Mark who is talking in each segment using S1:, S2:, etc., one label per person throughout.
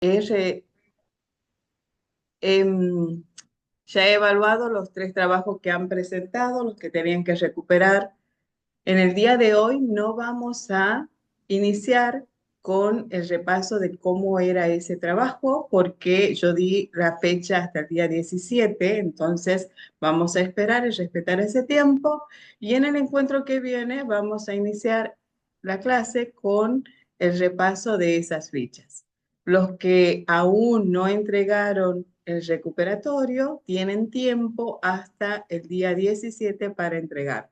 S1: he em, ya he evaluado los 3 trabajos que han presentado, los que tenían que recuperar. En el día de hoy no vamos a iniciar con el repaso de cómo era ese trabajo, porque yo di la fecha hasta el día 17, entonces vamos a esperar y respetar ese tiempo. Y en el encuentro que viene vamos a iniciar la clase con el repaso de esas fichas. Los que aún no entregaron el recuperatorio tienen tiempo hasta el día 17 para entregar.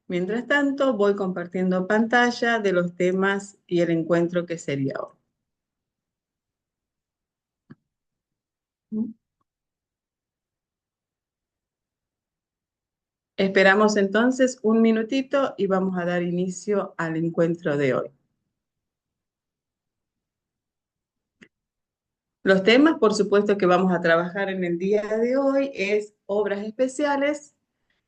S1: Mientras tanto, voy compartiendo pantalla de los temas y el encuentro que sería hoy. Esperamos entonces un minutito y vamos a dar inicio al encuentro de hoy. Los temas, por supuesto, que vamos a trabajar en el día de hoy es obras especiales,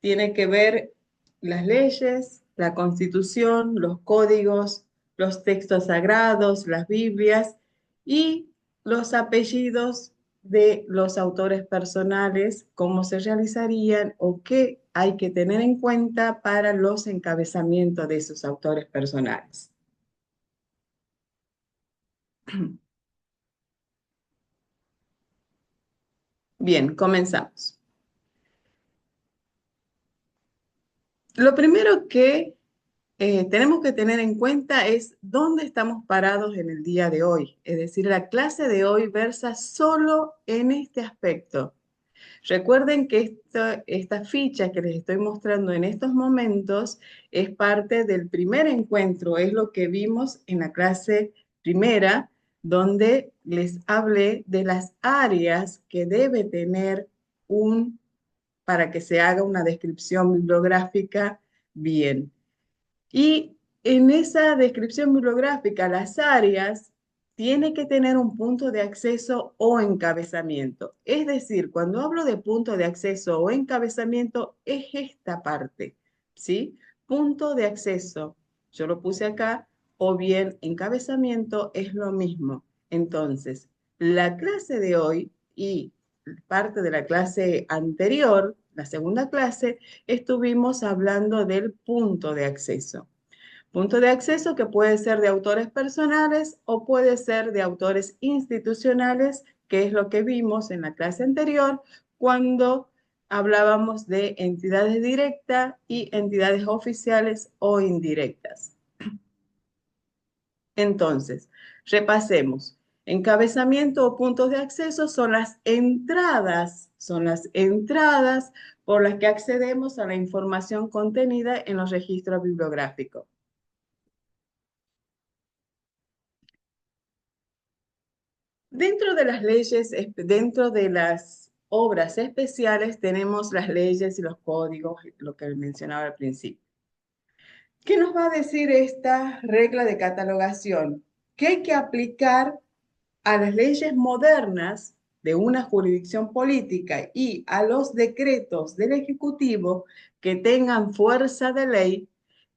S1: tiene que ver las leyes, la Constitución, los códigos, los textos sagrados, las Biblias y los apellidos de los autores personales, cómo se realizarían o qué hay que tener en cuenta para los encabezamientos de esos autores personales. Bien, comenzamos. Lo primero que tenemos que tener en cuenta es dónde estamos parados en el día de hoy. Es decir, la clase de hoy versa solo en este aspecto. Recuerden que esta ficha que les estoy mostrando en estos momentos es parte del primer encuentro, es lo que vimos en la clase primera, donde les hablé de las áreas que debe tener para que se haga una descripción bibliográfica bien. Y en esa descripción bibliográfica, las áreas tiene que tener un punto de acceso o encabezamiento. Es decir, cuando hablo de punto de acceso o encabezamiento, es esta parte, ¿sí? Punto de acceso, yo lo puse acá, o bien encabezamiento es lo mismo. Entonces, la clase de hoy y parte de la clase anterior, la segunda clase, estuvimos hablando del punto de acceso. Punto de acceso que puede ser de autores personales o puede ser de autores institucionales, que es lo que vimos en la clase anterior cuando hablábamos de entidades directas y entidades oficiales o indirectas. Entonces, repasemos. Encabezamiento o puntos de acceso son las entradas por las que accedemos a la información contenida en los registros bibliográficos. Dentro de las leyes, dentro de las obras especiales, tenemos las leyes y los códigos, lo que mencionaba al principio. ¿Qué nos va a decir esta regla de catalogación? Que hay que aplicar a las leyes modernas de una jurisdicción política y a los decretos del Ejecutivo que tengan fuerza de ley,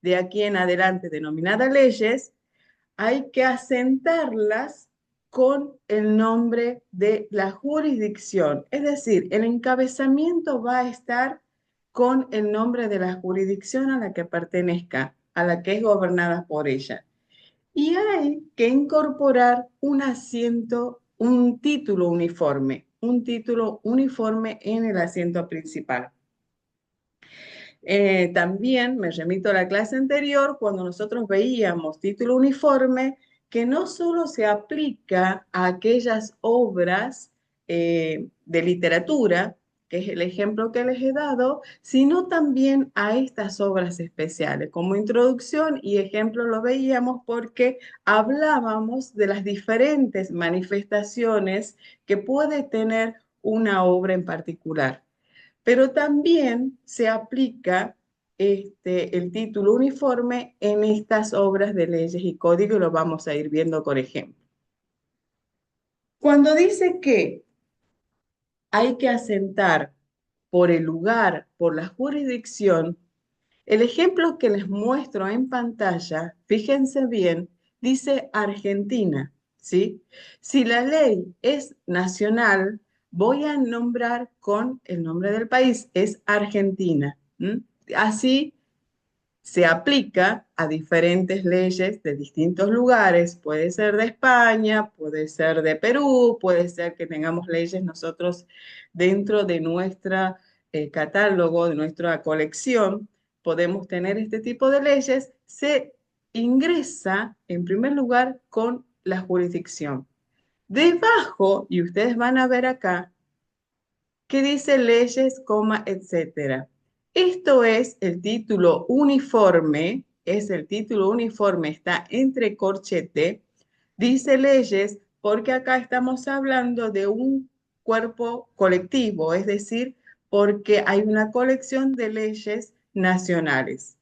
S1: de aquí en adelante denominadas leyes, hay que asentarlas con el nombre de la jurisdicción. Es decir, el encabezamiento va a estar con el nombre de la jurisdicción a la que pertenezca, a la que es gobernada por ella. Y hay que incorporar un asiento, un título uniforme en el asiento principal. También me remito a la clase anterior cuando nosotros veíamos título uniforme que no solo se aplica a aquellas obras de literatura, que es el ejemplo que les he dado, sino también a estas obras especiales. Como introducción y ejemplo lo veíamos porque hablábamos de las diferentes manifestaciones que puede tener una obra en particular, pero también se aplica el título uniforme en estas obras de leyes y código y lo vamos a ir viendo por ejemplo. Cuando dice que hay que asentar por el lugar, por la jurisdicción, el ejemplo que les muestro en pantalla, fíjense bien, dice Argentina. ¿sí? Si la ley es nacional, voy a nombrar con el nombre del país, es Argentina. ¿M? Así se aplica a diferentes leyes de distintos lugares. Puede ser de España, puede ser de Perú, puede ser que tengamos leyes nosotros dentro de nuestro catálogo, de nuestra colección. Podemos tener este tipo de leyes. Se ingresa en primer lugar con la jurisdicción. Debajo, y ustedes van a ver acá, que dice leyes, coma, etcétera. Esto es el título uniforme, está entre corchete, dice leyes porque acá estamos hablando de un cuerpo colectivo, es decir, porque hay una colección de leyes nacionales.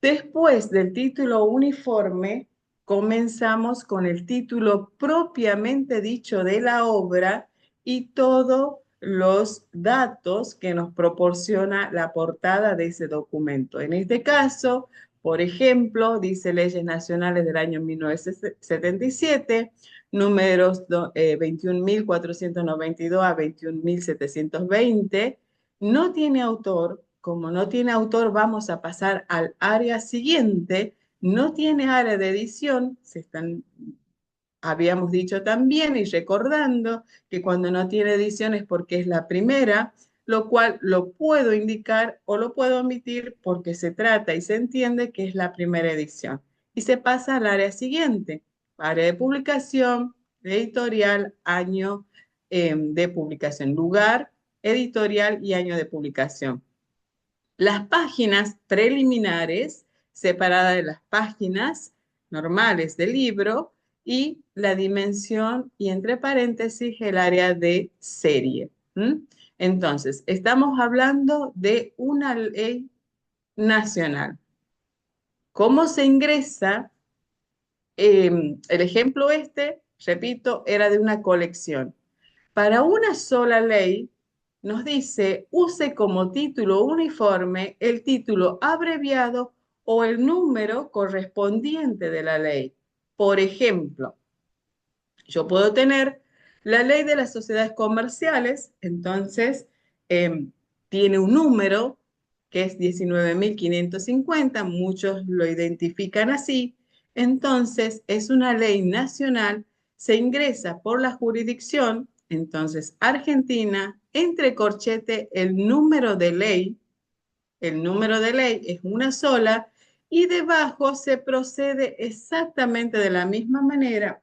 S1: Después del título uniforme, comenzamos con el título propiamente dicho de la obra y todos los datos que nos proporciona la portada de ese documento. En este caso, por ejemplo, dice Leyes Nacionales del año 1977, números 21.492 a 21.720. No tiene autor. Como no tiene autor, vamos a pasar al área siguiente. No tiene área de edición. Habíamos dicho también y recordando que cuando no tiene edición es porque es la primera, lo cual lo puedo indicar o lo puedo omitir porque se trata y se entiende que es la primera edición. Y se pasa al área siguiente, área de publicación, editorial, año de publicación, lugar, editorial y año de publicación. Las páginas preliminares, separadas de las páginas normales del libro, y la dimensión y entre paréntesis el área de serie. Entonces, estamos hablando de una ley nacional. ¿Cómo se ingresa? El ejemplo repito, era de una colección. Para una sola ley, nos dice, use como título uniforme el título abreviado o el número correspondiente de la ley. Por ejemplo, yo puedo tener la ley de las sociedades comerciales, entonces tiene un número que es 19.550, muchos lo identifican así, entonces es una ley nacional, se ingresa por la jurisdicción, entonces Argentina, entre corchete el número de ley es una sola, y debajo se procede exactamente de la misma manera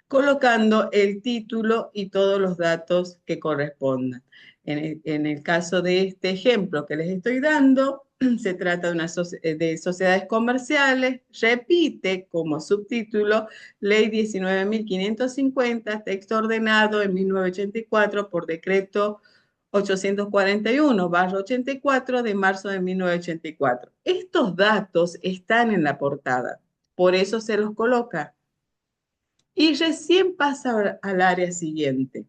S1: colocando el título y todos los datos que correspondan. En el caso de este ejemplo que les estoy dando, se trata de sociedades comerciales, repite como subtítulo Ley 19.550, texto ordenado en 1984 por decreto 841/84 de marzo de 1984. Estos datos están en la portada, por eso se los coloca y recién pasa al área siguiente.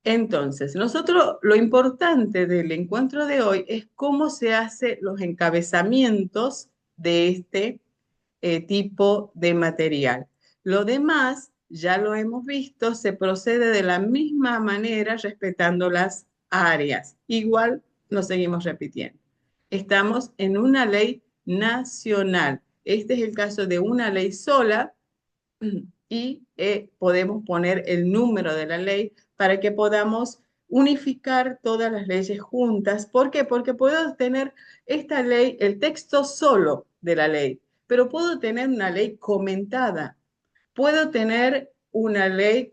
S1: Entonces, nosotros lo importante del encuentro de hoy es cómo se hacen los encabezamientos de este tipo de material. Lo demás, ya lo hemos visto, se procede de la misma manera respetando las áreas. Igual lo seguimos repitiendo. Estamos en una ley nacional. Este es el caso de una ley sola y podemos poner el número de la ley para que podamos unificar todas las leyes juntas. ¿Por qué? Porque puedo tener esta ley, el texto solo de la ley, pero puedo tener una ley comentada, puedo tener una ley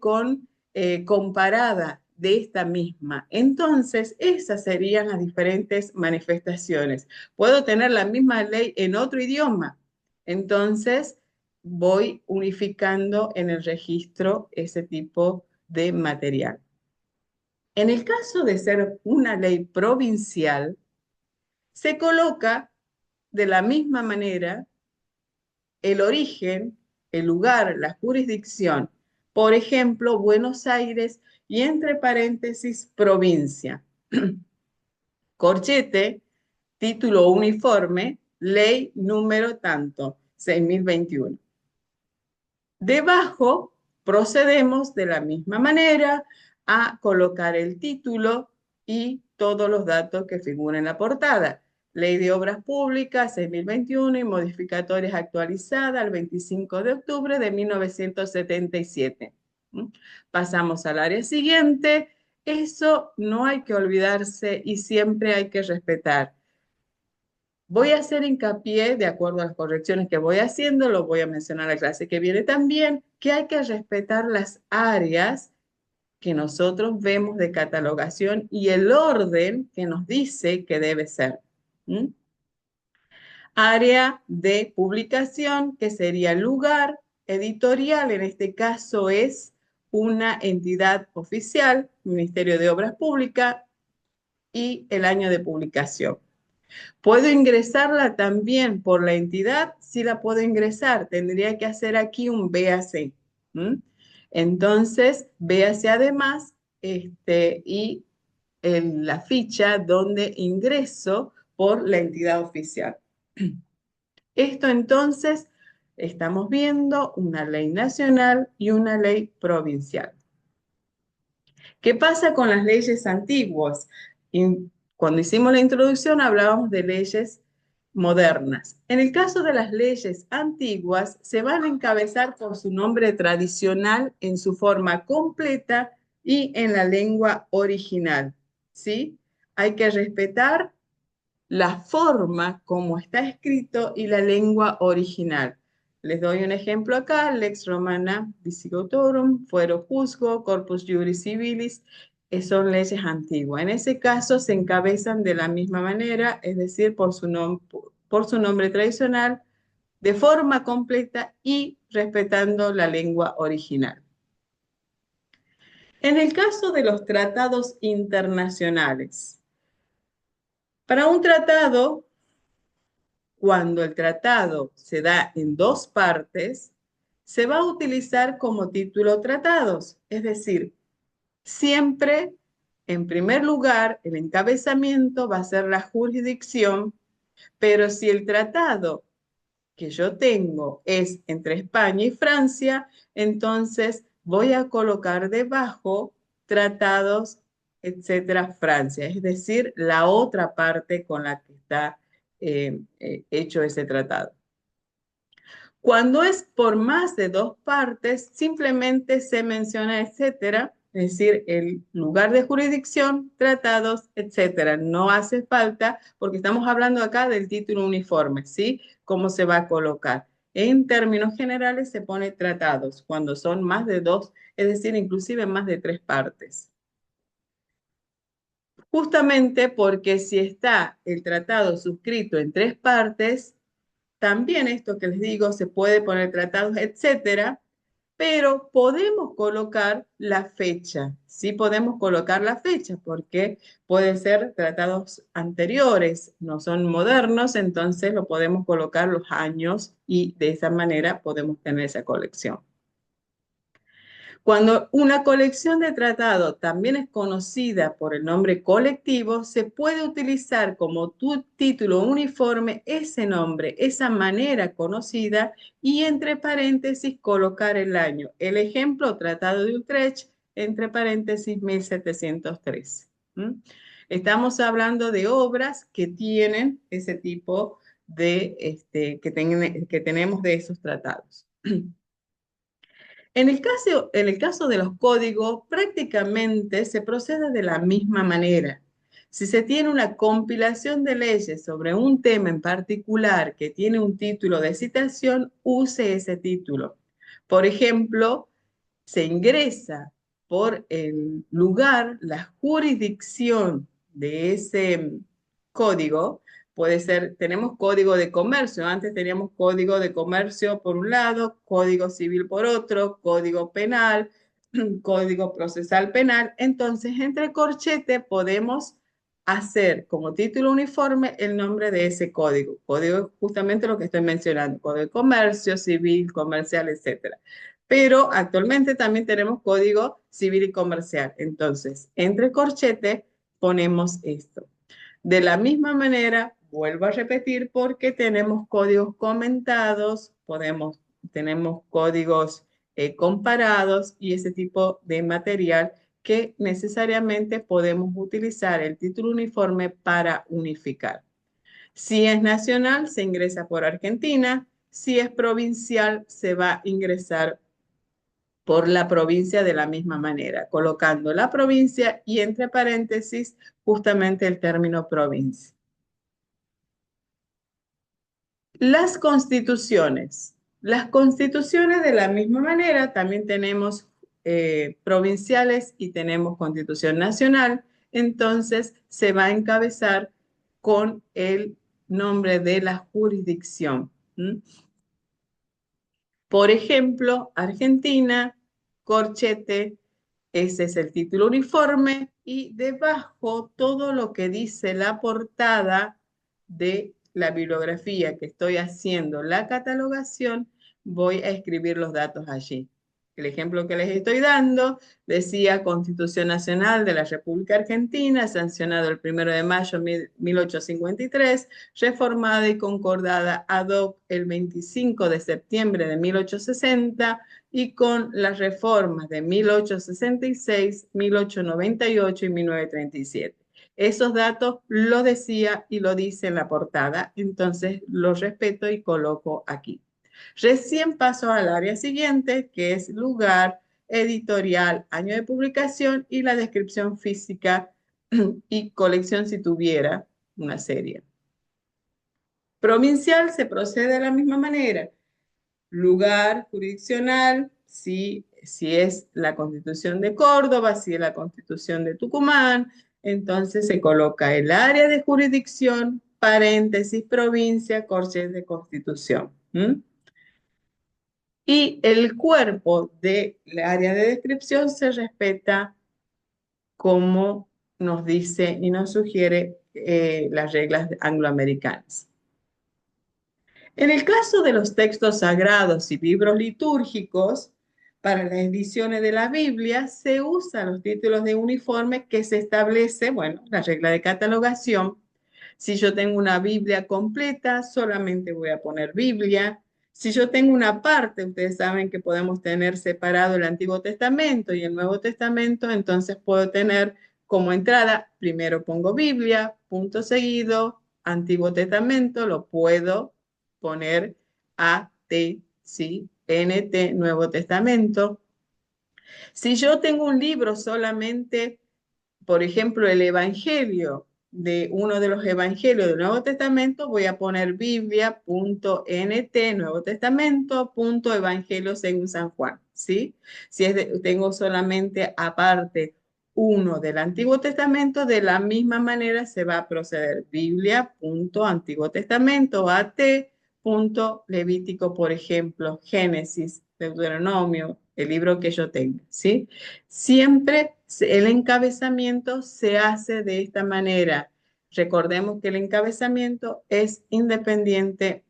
S1: comparada de esta misma. Entonces, esas serían las diferentes manifestaciones. Puedo tener la misma ley en otro idioma. Entonces, voy unificando en el registro ese tipo de material. En el caso de ser una ley provincial, se coloca de la misma manera el origen, el lugar, la jurisdicción. Por ejemplo, Buenos Aires y entre paréntesis provincia. Corchete, título uniforme, ley número tanto, 6021. Debajo procedemos de la misma manera a colocar el título y todos los datos que figuran en la portada. Ley de Obras Públicas 6021 y modificatorias actualizada el 25 de octubre de 1977. Pasamos al área siguiente. Eso no hay que olvidarse y siempre hay que respetar. Voy a hacer hincapié, de acuerdo a las correcciones que voy haciendo, lo voy a mencionar en la clase que viene también, que hay que respetar las áreas que nosotros vemos de catalogación y el orden que nos dice que debe ser. ¿Mm? Área de publicación, que sería el lugar editorial, en este caso es una entidad oficial, Ministerio de Obras Públicas, y el año de publicación. ¿Puedo ingresarla también por la entidad? Sí la puedo ingresar. Tendría que hacer aquí un BAC. Entonces, véase además y en la ficha donde ingreso por la entidad oficial. Esto entonces, estamos viendo una ley nacional y una ley provincial. ¿Qué pasa con las leyes antiguas? Cuando hicimos la introducción hablábamos de leyes modernas. En el caso de las leyes antiguas, se van a encabezar por su nombre tradicional en su forma completa y en la lengua original, ¿sí? Hay que respetar la forma como está escrito y la lengua original. Les doy un ejemplo acá: Lex Romana Visigotorum, Fuero Juzgo, Corpus Juris Civilis, son leyes antiguas. En ese caso se encabezan de la misma manera, es decir, por su nombre tradicional, de forma completa y respetando la lengua original. En el caso de los tratados internacionales, para un tratado, cuando el tratado se da en dos partes, se va a utilizar como título tratados, es decir, siempre, en primer lugar, el encabezamiento va a ser la jurisdicción, pero si el tratado que yo tengo es entre España y Francia, entonces voy a colocar debajo tratados, etcétera, Francia, es decir, la otra parte con la que está hecho ese tratado. Cuando es por más de dos partes, simplemente se menciona etcétera, es decir, el lugar de jurisdicción, tratados, etcétera. No hace falta, porque estamos hablando acá del título uniforme, ¿sí? Cómo se va a colocar. En términos generales se pone tratados cuando son más de dos, es decir, inclusive más de tres partes. Justamente porque si está el tratado suscrito en tres partes, también esto que les digo, se puede poner tratados, etcétera, pero podemos colocar la fecha. Sí podemos colocar la fecha porque pueden ser tratados anteriores, no son modernos, entonces lo podemos colocar los años y de esa manera podemos tener esa colección. Cuando una colección de tratados también es conocida por el nombre colectivo, se puede utilizar como título uniforme ese nombre, esa manera conocida, y entre paréntesis colocar el año. El ejemplo, Tratado de Utrecht, entre paréntesis 1703. Estamos hablando de obras que tienen ese tipo de, que tenemos de esos tratados. En el caso de los códigos, prácticamente se procede de la misma manera. Si se tiene una compilación de leyes sobre un tema en particular que tiene un título de citación, use ese título. Por ejemplo, se ingresa por el lugar, la jurisdicción de ese código. Puede ser, tenemos código de comercio, antes teníamos código de comercio por un lado, código civil por otro, código penal, código procesal penal. Entonces, entre corchete podemos hacer como título uniforme el nombre de ese código. Código es justamente lo que estoy mencionando, código de comercio, civil, comercial, etcétera. Pero actualmente también tenemos código civil y comercial. Entonces, entre corchete ponemos esto. De la misma manera, vuelvo a repetir, porque tenemos códigos comentados, tenemos códigos comparados y ese tipo de material que necesariamente podemos utilizar el título uniforme para unificar. Si es nacional, se ingresa por Argentina. Si es provincial, se va a ingresar por la provincia de la misma manera, colocando la provincia y entre paréntesis justamente el término provincia. Las constituciones. Las constituciones de la misma manera, también tenemos provinciales y tenemos constitución nacional, entonces se va a encabezar con el nombre de la jurisdicción. ¿Mm? Por ejemplo, Argentina, corchete, ese es el título uniforme y debajo todo lo que dice la portada de la bibliografía que estoy haciendo, la catalogación, voy a escribir los datos allí. El ejemplo que les estoy dando decía Constitución Nacional de la República Argentina, sancionado el 1 de mayo de 1853, reformada y concordada ad hoc el 25 de septiembre de 1860 y con las reformas de 1866, 1898 y 1937. Esos datos lo decía y lo dice en la portada, entonces los respeto y coloco aquí. Recién paso al área siguiente, que es lugar, editorial, año de publicación y la descripción física y colección si tuviera una serie. Provincial se procede de la misma manera. Lugar jurisdiccional, si es la Constitución de Córdoba, si es la Constitución de Tucumán, entonces se coloca el área de jurisdicción, paréntesis, provincia, corchetes de Constitución. Y el cuerpo del área de descripción se respeta como nos dice y nos sugiere las reglas angloamericanas. En el caso de los textos sagrados y libros litúrgicos, para las ediciones de la Biblia se usan los títulos de uniforme que se establece, bueno, la regla de catalogación. Si yo tengo una Biblia completa, solamente voy a poner Biblia. Si yo tengo una parte, ustedes saben que podemos tener separado el Antiguo Testamento y el Nuevo Testamento, entonces puedo tener como entrada, primero pongo Biblia, punto seguido, Antiguo Testamento, lo puedo poner AT, ¿sí? NT, Nuevo Testamento. Si yo tengo un libro solamente, por ejemplo, el Evangelio de uno de los Evangelios del Nuevo Testamento, voy a poner biblia.nt, Nuevo Testamento, punto Evangelio según San Juan, ¿sí? Si tengo solamente aparte uno del Antiguo Testamento, de la misma manera se va a proceder Biblia.Antiguo Testamento, AT, punto Levítico, por ejemplo, Génesis, Deuteronomio, el libro que yo tenga, ¿sí? Siempre el encabezamiento se hace de esta manera. Recordemos que el encabezamiento es independiente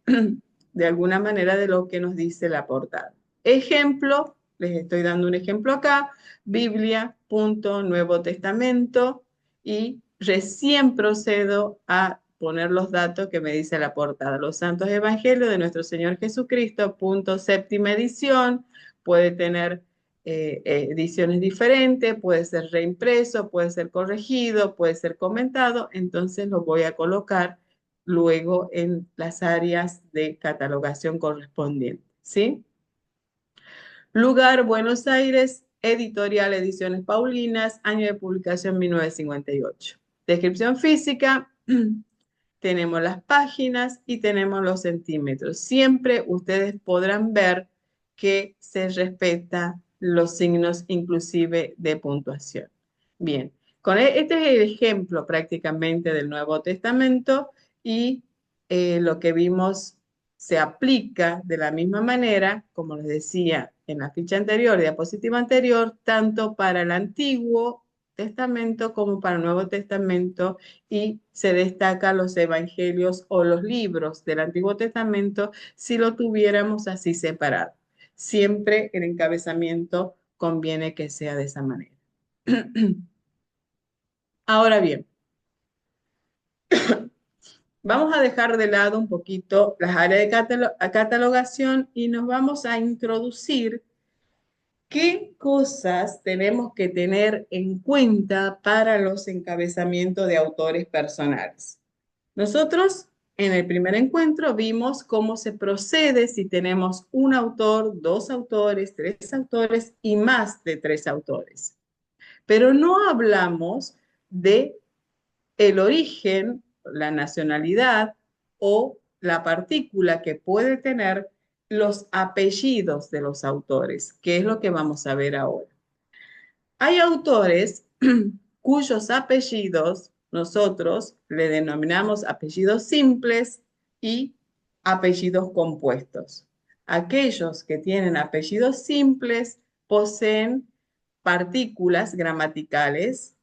S1: de alguna manera de lo que nos dice la portada. Ejemplo, les estoy dando un ejemplo acá, Biblia.Nuevo Testamento y recién procedo a poner los datos que me dice la portada. Los Santos Evangelios de nuestro Señor Jesucristo, punto séptima edición, puede tener ediciones diferentes, puede ser reimpreso, puede ser corregido, puede ser comentado, entonces lo voy a colocar luego en las áreas de catalogación correspondientes, ¿sí? Lugar, Buenos Aires, editorial Ediciones Paulinas, año de publicación 1958. Descripción física, tenemos las páginas y tenemos los centímetros. Siempre ustedes podrán ver que se respeta los signos inclusive de puntuación. Bien, este es el ejemplo prácticamente del Nuevo Testamento y lo que vimos se aplica de la misma manera, como les decía en la ficha anterior, diapositiva anterior, tanto para el Antiguo Testamento como para el Nuevo Testamento y se destacan los evangelios o los libros del Antiguo Testamento si lo tuviéramos así separado. Siempre el encabezamiento conviene que sea de esa manera. Ahora bien, Vamos a dejar de lado un poquito las áreas de catalogación y nos vamos a introducir qué cosas tenemos que tener en cuenta para los encabezamientos de autores personales. Nosotros en el primer encuentro vimos cómo se procede si tenemos un autor, dos autores, tres autores y más de tres autores. Pero no hablamos de el origen, la nacionalidad o la partícula que puede tener los apellidos de los autores, que es lo que vamos a ver ahora. Hay autores cuyos apellidos nosotros le denominamos apellidos simples y apellidos compuestos. Aquellos que tienen apellidos simples poseen partículas gramaticales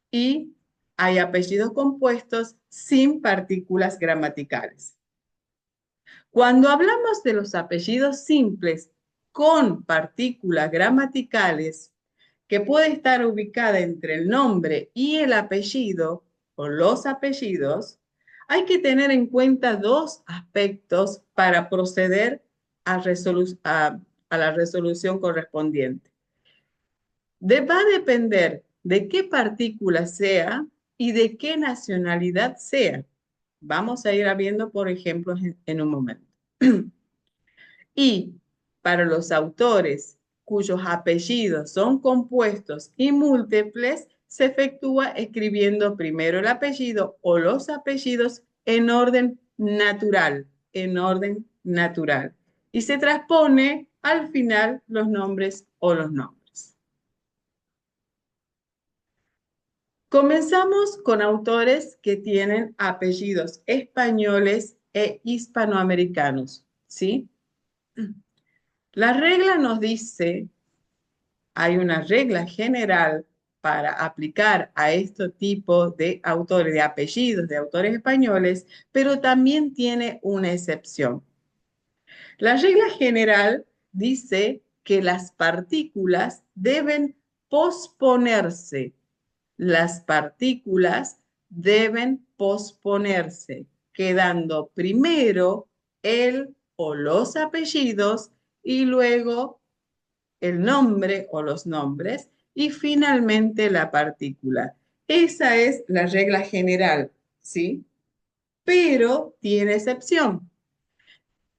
S1: y hay apellidos compuestos sin partículas gramaticales. Cuando hablamos de los apellidos simples con partículas gramaticales, que puede estar ubicada entre el nombre y el apellido o los apellidos, hay que tener en cuenta dos aspectos para proceder a la resolución correspondiente. Va a depender de qué partícula sea y de qué nacionalidad sea. Vamos a ir viendo por ejemplos en un momento. Y para los autores cuyos apellidos son compuestos y múltiples, se efectúa escribiendo primero el apellido o los apellidos en orden natural. Y se transpone al final los nombres o los nombres. Comenzamos con autores que tienen apellidos españoles e hispanoamericanos, ¿sí? La regla nos dice, hay una regla general para aplicar a este tipo de autores, de apellidos, de autores españoles, pero también tiene una excepción. La regla general dice que las partículas deben posponerse. Las partículas deben posponerse, quedando primero el o los apellidos y luego el nombre o los nombres y finalmente la partícula. Esa es la regla general, ¿sí? Pero tiene excepción.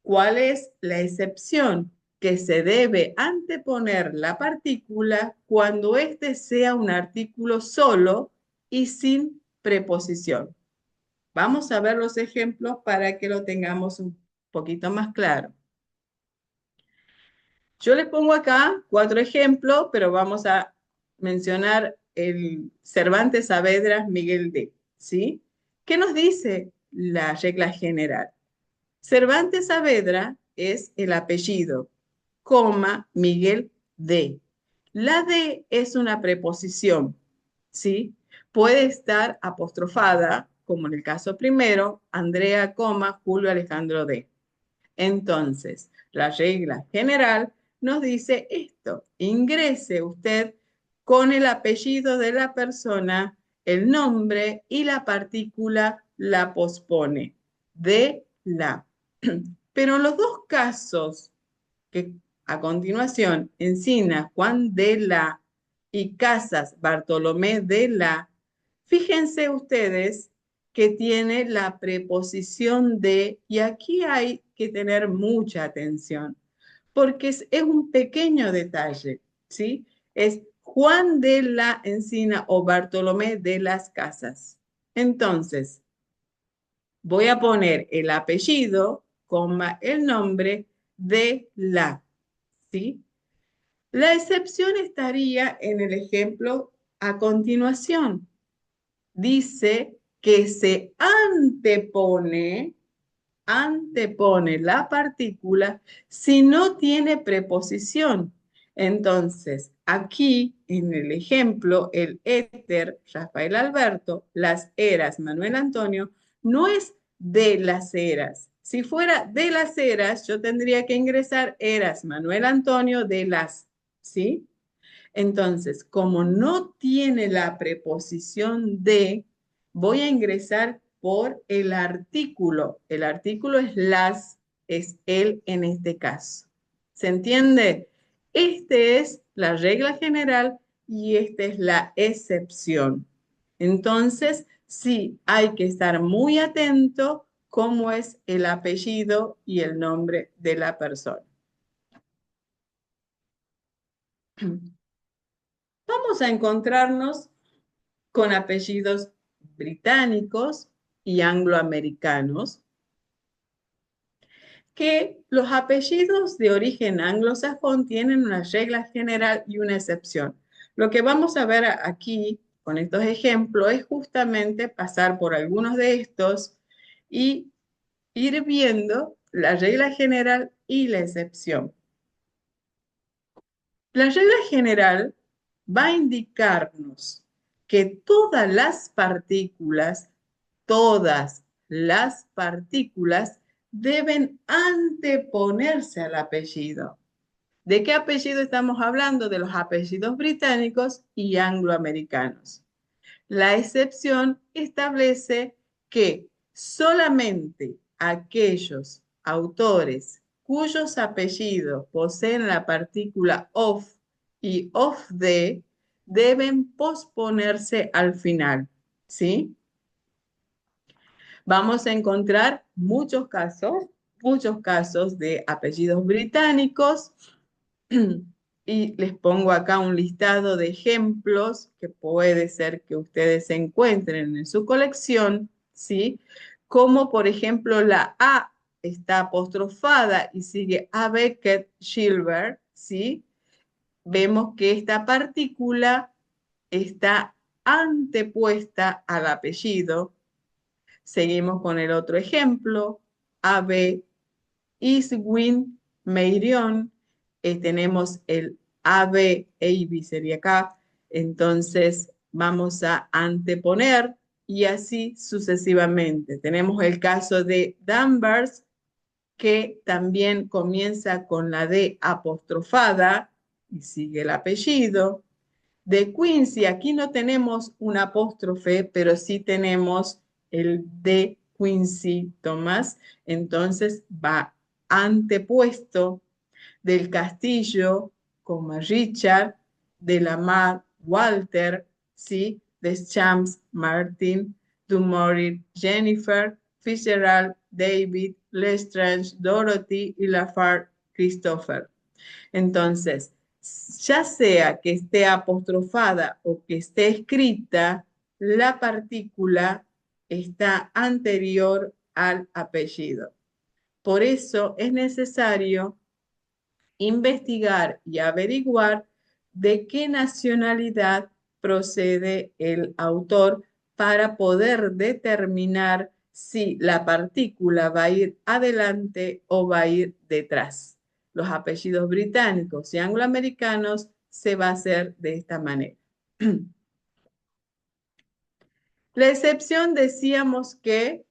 S1: ¿Cuál es la excepción? Que se debe anteponer la partícula cuando éste sea un artículo solo y sin preposición. Vamos a ver los ejemplos para que lo tengamos un poquito más claro. Yo les pongo acá 4 ejemplos, pero vamos a mencionar el Cervantes Saavedra Miguel de, ¿sí? ¿Qué nos dice la regla general? Cervantes Saavedra es el apellido, coma, Miguel de. La de es una preposición, ¿sí? Puede estar apostrofada, como en el caso primero, Andrea, coma, Julio Alejandro de. Entonces, la regla general nos dice esto: ingrese usted con el apellido de la persona, el nombre y la partícula la pospone de la. Pero en los dos casos que a continuación, Encina, Juan de la y Casas, Bartolomé de la, fíjense ustedes que tiene la preposición de, y aquí hay que tener mucha atención, porque es un pequeño detalle, ¿sí? Es Juan de la Encina o Bartolomé de las Casas. Entonces, voy a poner el apellido, coma, el nombre de la, ¿sí? La excepción estaría en el ejemplo a continuación. Dice que se antepone la partícula si no tiene preposición. Entonces, aquí en el ejemplo, el éter, Rafael Alberto, las eras, Manuel Antonio, no es de las eras. Si fuera de las eras, yo tendría que ingresar eras, Manuel Antonio de las, ¿sí? Entonces, como no tiene la preposición de, voy a ingresar por el artículo. El artículo es las, es él en este caso. ¿Se entiende? Esta es la regla general y esta es la excepción. Entonces, sí, hay que estar muy atento cómo es el apellido y el nombre de la persona. Vamos a encontrarnos con apellidos británicos y angloamericanos, que los apellidos de origen anglosajón tienen una regla general y una excepción. Lo que vamos a ver aquí con estos ejemplos es justamente pasar por algunos de estos y ir viendo la regla general y la excepción. La regla general va a indicarnos que todas las partículas deben anteponerse al apellido. ¿De qué apellido estamos hablando? De los apellidos británicos y angloamericanos. La excepción establece que solamente aquellos autores cuyos apellidos poseen la partícula of y of de deben posponerse al final, ¿sí? Vamos a encontrar muchos casos de apellidos británicos y les pongo acá un listado de ejemplos que puede ser que ustedes encuentren en su colección, ¿sí? Como por ejemplo la A está apostrofada y sigue a Beckett Silver, ¿sí? Vemos que esta partícula está antepuesta al apellido. Seguimos con el otro ejemplo, AB Iswin Meirion, tenemos el AB sería acá, entonces vamos a anteponer y así sucesivamente. Tenemos el caso de Danvers, que también comienza con la D apostrofada y sigue el apellido. De Quincy, aquí no tenemos un apóstrofe, pero sí tenemos el de Quincy Thomas, entonces va antepuesto. Del Castillo, como Richard, de Lamar, Walter, ¿sí? De Champs, Martin, Dumouriez, Jennifer, Fitzgerald, David, Lestrange, Dorothy y Lafar, Christopher. Entonces, ya sea que esté apostrofada o que esté escrita, la partícula está anterior al apellido. Por eso es necesario investigar y averiguar de qué nacionalidad procede el autor para poder determinar si la partícula va a ir adelante o va a ir detrás. Los apellidos británicos y angloamericanos se va a hacer de esta manera. La excepción decíamos que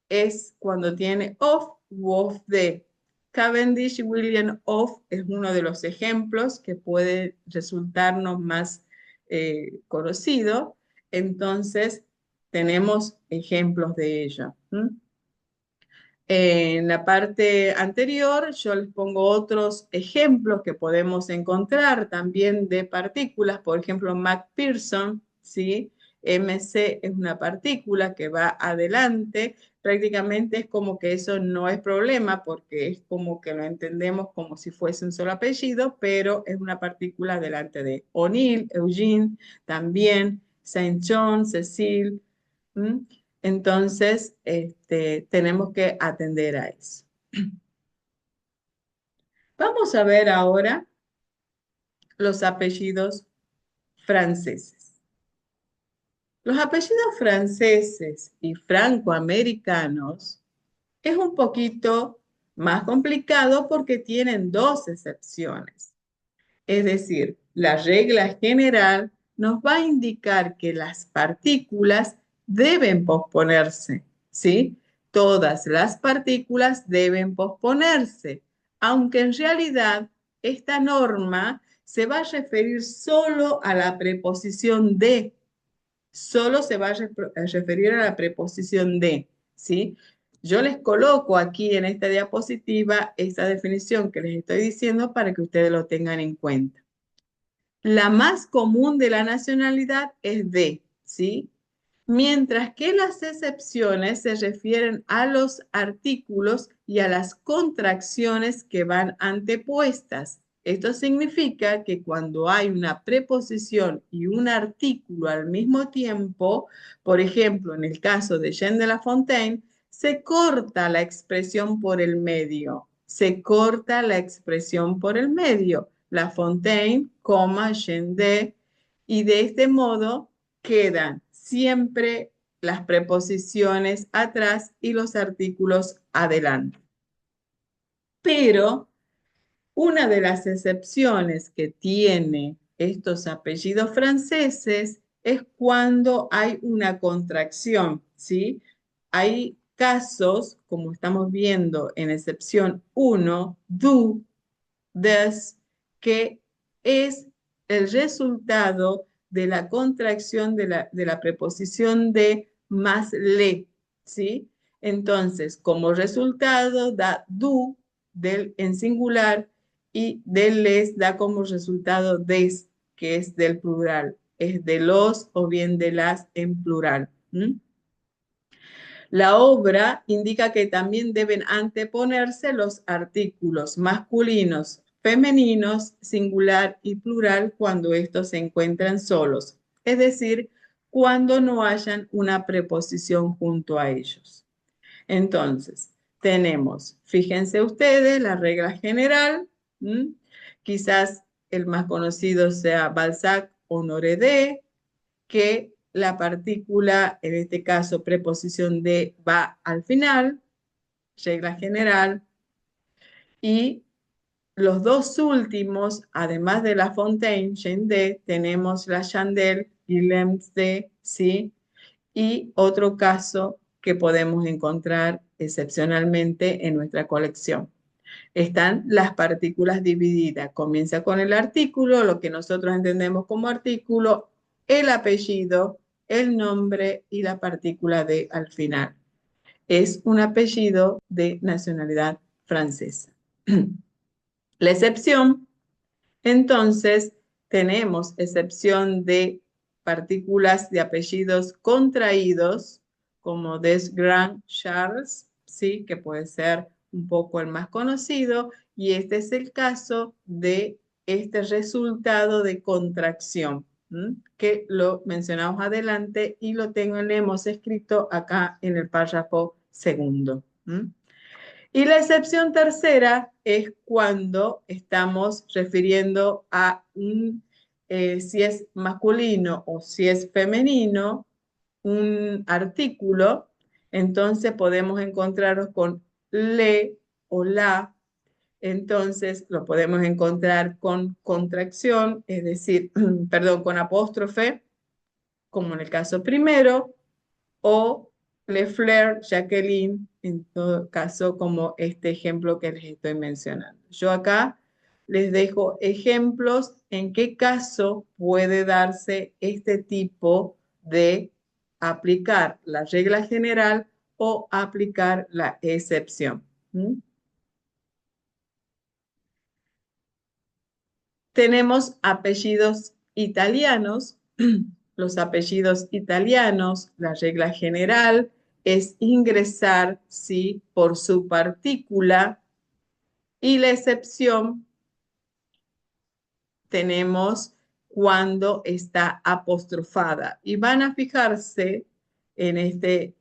S1: es cuando tiene of u of de. Cavendish William of es uno de los ejemplos que puede resultarnos más conocido. Entonces, tenemos ejemplos de ello. En la parte anterior yo les pongo otros ejemplos que podemos encontrar también de partículas, por ejemplo, McPherson, ¿sí? MC es una partícula que va adelante, prácticamente es como que eso no es problema porque es como que lo entendemos como si fuese un solo apellido, pero es una partícula delante de O'Neill, Eugene, también, Saint John, Cecil. ¿Mm? Entonces, tenemos que atender a eso. Vamos a ver ahora los apellidos franceses. Los apellidos franceses y francoamericanos es un poquito más complicado porque tienen dos excepciones. Es decir, la regla general nos va a indicar que las partículas deben posponerse, ¿sí? Todas las partículas deben posponerse, aunque en realidad esta norma se va a referir solo a la preposición de. solo se va a referir a la preposición de, ¿sí? Yo les coloco aquí en esta diapositiva esta definición que les estoy diciendo para que ustedes lo tengan en cuenta. La más común de la nacionalidad es de, ¿sí? Mientras que las excepciones se refieren a los artículos y a las contracciones que van antepuestas. Esto significa que cuando hay una preposición y un artículo al mismo tiempo, por ejemplo, en el caso de Jean de La Fontaine, se corta la expresión por el medio. Se corta la expresión por el medio. La Fontaine, Jean de, y de este modo quedan siempre las preposiciones atrás y los artículos adelante. Pero una de las excepciones que tiene estos apellidos franceses es cuando hay una contracción, ¿sí? Hay casos, como estamos viendo en excepción 1, du, des, que es el resultado de la contracción de la preposición de más le, ¿sí? Entonces, como resultado da du en singular y del les da como resultado des, que es del plural, es de los o bien de las en plural. La obra indica que también deben anteponerse los artículos masculinos, femeninos, singular y plural cuando estos se encuentran solos, es decir, cuando no hayan una preposición junto a ellos. Entonces, tenemos, fíjense ustedes, la regla general, quizás el más conocido sea Balzac Honoré de, que la partícula, en este caso preposición de, va al final, regla general, y los dos últimos, además de La Fontaine, Jean de, tenemos la Chandelle y Lems de, ¿sí? Y otro caso que podemos encontrar excepcionalmente en nuestra colección. Están las partículas divididas. Comienza con el artículo, lo que nosotros entendemos como artículo, el apellido, el nombre y la partícula de al final. Es un apellido de nacionalidad francesa. La excepción, entonces, tenemos excepción de partículas de apellidos contraídos, como des Grand Charles, ¿sí? Que puede ser un poco el más conocido, y este es el caso de este resultado de contracción, que lo mencionamos adelante y lo hemos escrito acá en el párrafo segundo. Y la excepción tercera es cuando estamos refiriendo a si es masculino o si es femenino, un artículo, entonces podemos encontrarnos con le o la, entonces lo podemos encontrar con contracción, es decir, perdón, con apóstrofe, como en el caso primero, o Lefleur, Jacqueline, en todo caso, como este ejemplo que les estoy mencionando. Yo acá les dejo ejemplos en qué caso puede darse este tipo de aplicar la regla general o aplicar la excepción. Tenemos apellidos italianos. Los apellidos italianos, la regla general es ingresar, sí, por su partícula, y la excepción tenemos cuando está apostrofada. Y van a fijarse en este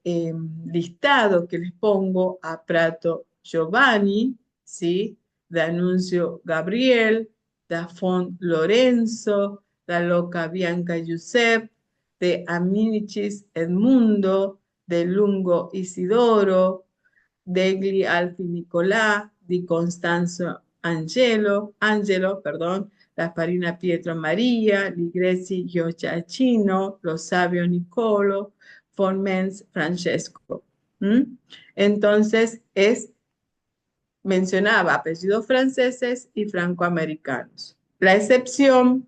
S1: listado que les pongo a Prato Giovanni, ¿sí? D'Annunzio Gabriel, da Font Lorenzo, da Loca Bianca Giuseppe, de Aminicis Edmundo, de Lungo Isidoro, degli Alfi Nicolà, di Costanzo Angelo, perdón, la Farina Pietro Maria, Ligresi Gioacchino, Lo Savio Nicolo, Formens Francesco. Entonces, mencionaba apellidos franceses y francoamericanos. La excepción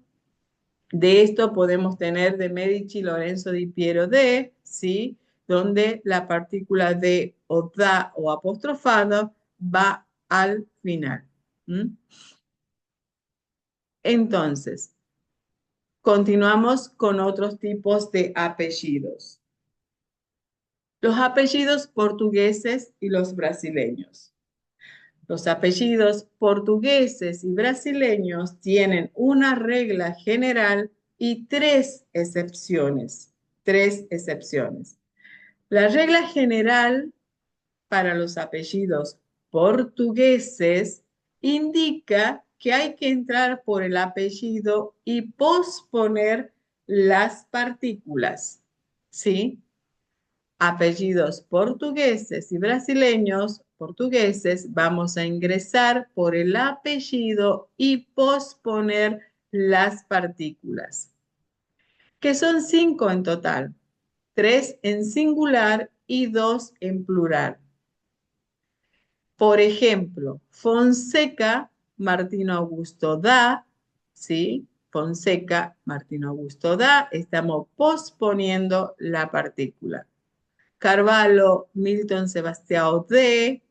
S1: De esto podemos tener de Medici, Lorenzo di Piero de, ¿sí? Donde la partícula de o da o apostrofado va al final. ¿Mm? Entonces, continuamos con otros tipos de apellidos. Los apellidos portugueses y los brasileños. Los apellidos portugueses y brasileños tienen una regla general y tres excepciones. Tres excepciones. La regla general para los apellidos portugueses indica que hay que entrar por el apellido y posponer las partículas. ¿Sí? Apellidos portugueses y brasileños portugueses, vamos a ingresar por el apellido y posponer las partículas, que son cinco en total, tres en singular y dos en plural. Por ejemplo, Fonseca, Martino Augusto da, ¿sí? Fonseca, Martino Augusto da, estamos posponiendo la partícula. Carvalho, Milton Sebastião de,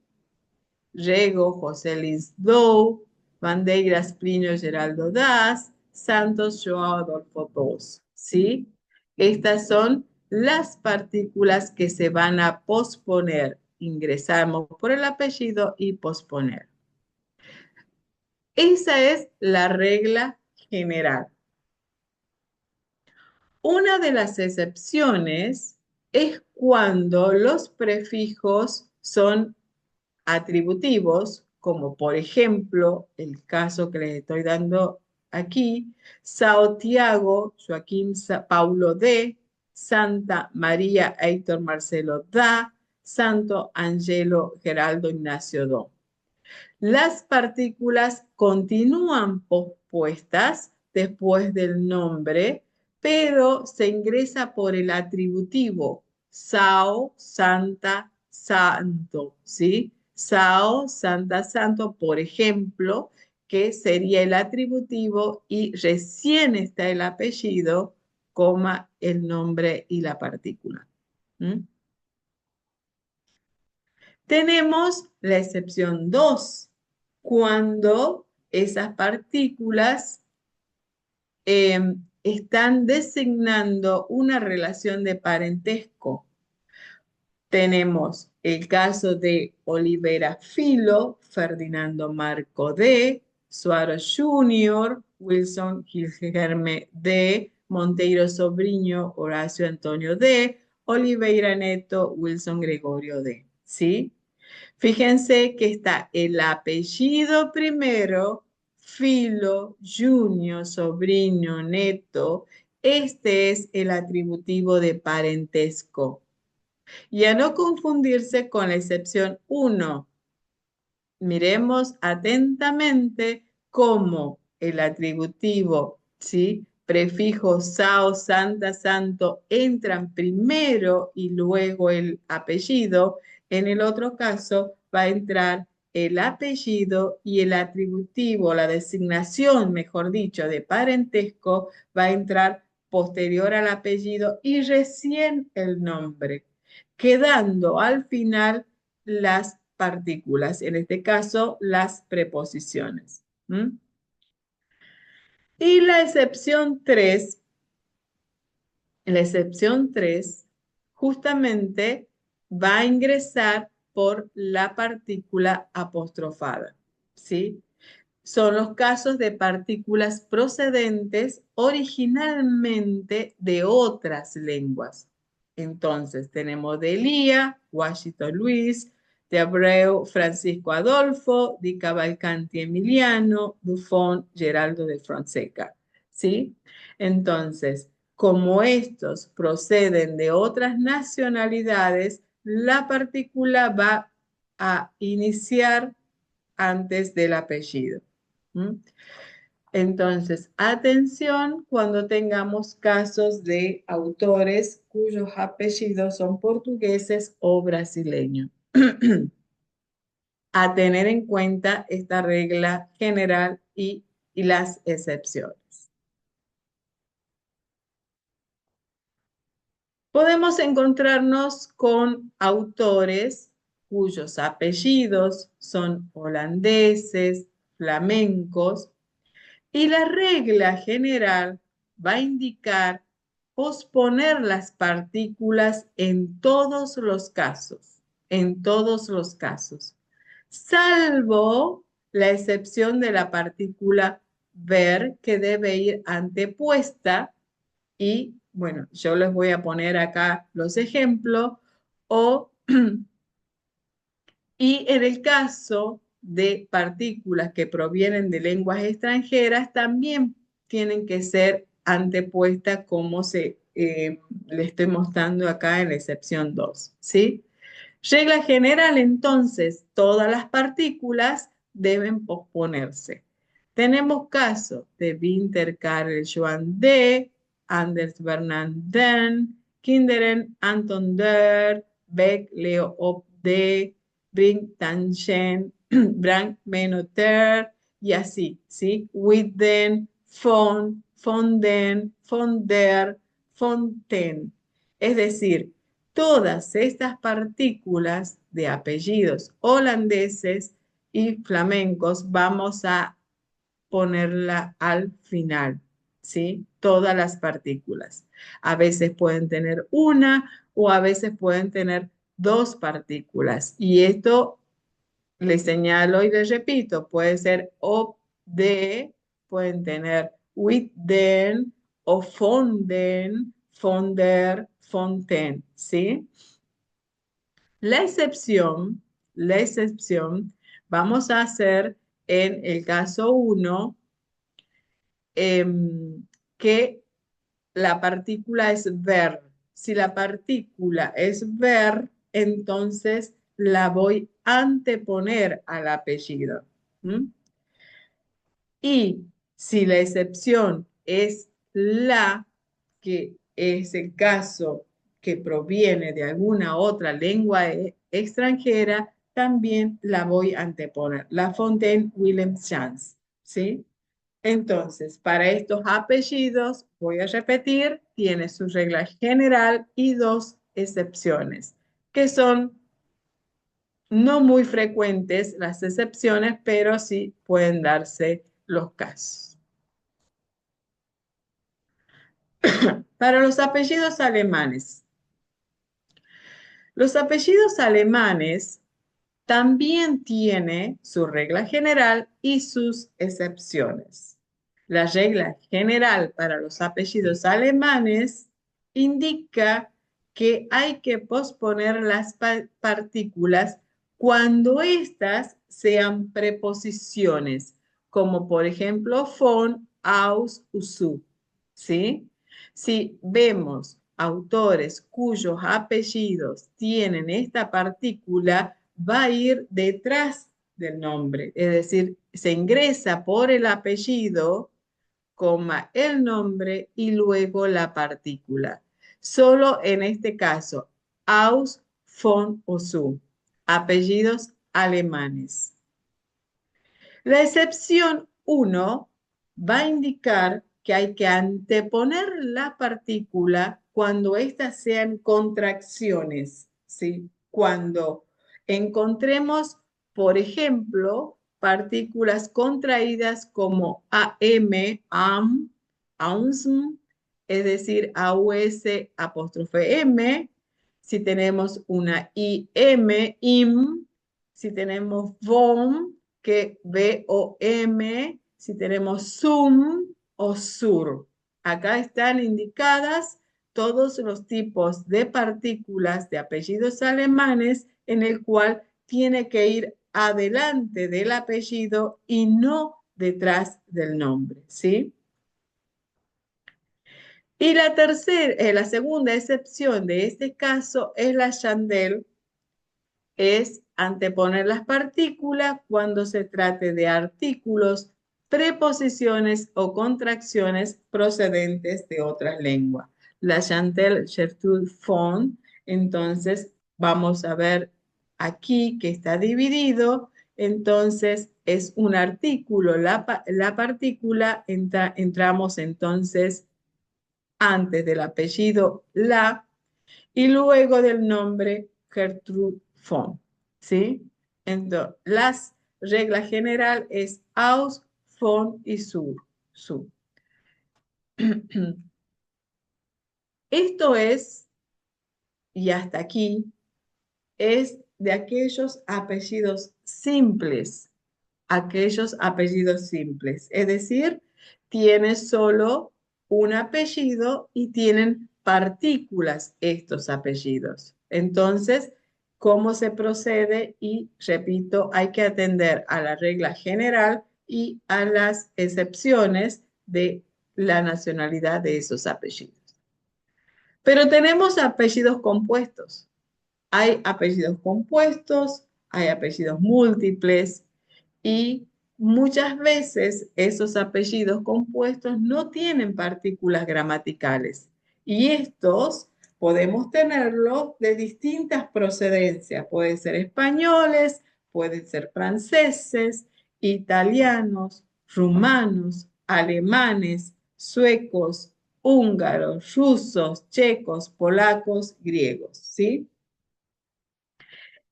S1: Rego, José Luis Dou, Bandeiras, Plinio Geraldo Das, Santos, João Adolfo dos, ¿sí? Estas son las partículas que se van a posponer. Ingresamos por el apellido y posponer. Esa es la regla general. Una de las excepciones es cuando los prefijos son atributivos, como por ejemplo el caso que les estoy dando aquí, Sao Tiago, Joaquín Paulo de, Santa María Heitor Marcelo da, Santo Angelo Geraldo Ignacio do. Las partículas continúan pospuestas después del nombre, pero se ingresa por el atributivo Sao, Santa, Santo, ¿sí? Sao, Santa, Santo, por ejemplo, que sería el atributivo y recién está el apellido, coma el nombre y la partícula. ¿Mm? Tenemos la excepción 2, cuando esas partículas están designando una relación de parentesco. Tenemos el caso de Olivera Filo, Ferdinando Marco D., Suaro Jr., Wilson Gilgerme D., Monteiro Sobrinho, Horacio Antonio D., Oliveira Neto, Wilson Gregorio D. ¿Sí? Fíjense que está el apellido primero, Filo, Junior, sobrino, neto. Este es el atributivo de parentesco. Y a no confundirse con la excepción 1. Miremos atentamente cómo el atributivo, ¿sí? Prefijo sao, santa, santo entran primero y luego el apellido. En el otro caso va a entrar el apellido y el atributivo, la designación, mejor dicho, de parentesco, va a entrar posterior al apellido y recién el nombre, quedando al final las partículas, en este caso las preposiciones. ¿Mm? Y la excepción 3 justamente va a ingresar por la partícula apostrofada, ¿sí? Son los casos de partículas procedentes originalmente de otras lenguas. Entonces, tenemos de Elía, Washington Luis, de Abreu, Francisco Adolfo, de Cavalcanti Emiliano, Buffon, Geraldo de Fonseca. ¿Sí? Entonces, como estos proceden de otras nacionalidades, la partícula va a iniciar antes del apellido. ¿Mm? Entonces, atención cuando tengamos casos de autores cuyos apellidos son portugueses o brasileños. A tener en cuenta esta regla general y las excepciones. Podemos encontrarnos con autores cuyos apellidos son holandeses, flamencos, y la regla general va a indicar posponer las partículas en todos los casos, salvo la excepción de la partícula ver que debe ir antepuesta y bueno, yo les voy a poner acá los ejemplos o y en el caso de partículas que provienen de lenguas extranjeras, también tienen que ser antepuestas como le estoy mostrando acá en la excepción 2, ¿sí? Regla general, entonces, todas las partículas deben posponerse. Tenemos casos de Winter Karel Johan de, Anders Bernard den, Kinderen Anton der, Beck Leo Op de, Brink Tangen, Brank Menoter, y así, ¿sí? Witten, von, Fonden, Fonder, Fonten. Es decir, todas estas partículas de apellidos holandeses y flamencos vamos a ponerla al final, ¿sí? Todas las partículas. A veces pueden tener una o a veces pueden tener dos partículas. Y esto les señalo y les repito, puede ser op de, pueden tener with den o fonden, fonder, fonten, ¿sí? La excepción, la excepción, vamos a hacer en el caso uno que la partícula es ver. Si la partícula es ver, entonces la voy a anteponer al apellido. ¿Mm? Y si la excepción es la, que es el caso que proviene de alguna otra lengua extranjera, también la voy a anteponer. La Fontaine-Wilhelmschanz, ¿sí? Entonces, para estos apellidos, voy a repetir, tiene su regla general y dos excepciones, que son no muy frecuentes las excepciones, pero sí pueden darse los casos. Para los apellidos alemanes. Los apellidos alemanes también tiene su regla general y sus excepciones. La regla general para los apellidos alemanes indica que hay que posponer las partículas cuando éstas sean preposiciones, como por ejemplo von, aus, su, ¿sí? Si vemos autores cuyos apellidos tienen esta partícula, va a ir detrás del nombre, es decir, se ingresa por el apellido, coma el nombre y luego la partícula. Solo en este caso, aus, von o su, apellidos alemanes. La excepción 1 va a indicar que hay que anteponer la partícula cuando éstas sean contracciones, ¿sí? Cuando encontremos, por ejemplo, partículas contraídas como AM, AM, AUSM, es decir, AUS apóstrofe M, si tenemos una IM, IM, si tenemos VOM, que VOM, si tenemos Zoom o SUR. Acá están indicadas todos los tipos de partículas de apellidos alemanes en el cual tiene que ir adelante del apellido y no detrás del nombre, ¿sí? Y la segunda excepción de este caso es la Chandelle, es anteponer las partículas cuando se trate de artículos, preposiciones o contracciones procedentes de otras lenguas. La Chantel Gertrude Font, entonces vamos a ver aquí que está dividido, entonces es un artículo, la partícula, entramos entonces antes del apellido la, y luego del nombre Gertrude von, ¿sí? Entonces, las regla general es aus, von y sur. Esto es, y hasta aquí, es de aquellos apellidos simples, es decir, tiene solo un apellido y tienen partículas estos apellidos. Entonces, ¿cómo se procede? Y repito, hay que atender a la regla general y a las excepciones de la nacionalidad de esos apellidos. Pero tenemos apellidos compuestos. Hay apellidos compuestos, hay apellidos múltiples y muchas veces esos apellidos compuestos no tienen partículas gramaticales. Y estos podemos tenerlos de distintas procedencias. Pueden ser españoles, pueden ser franceses, italianos, rumanos, alemanes, suecos, húngaros, rusos, checos, polacos, griegos, ¿sí?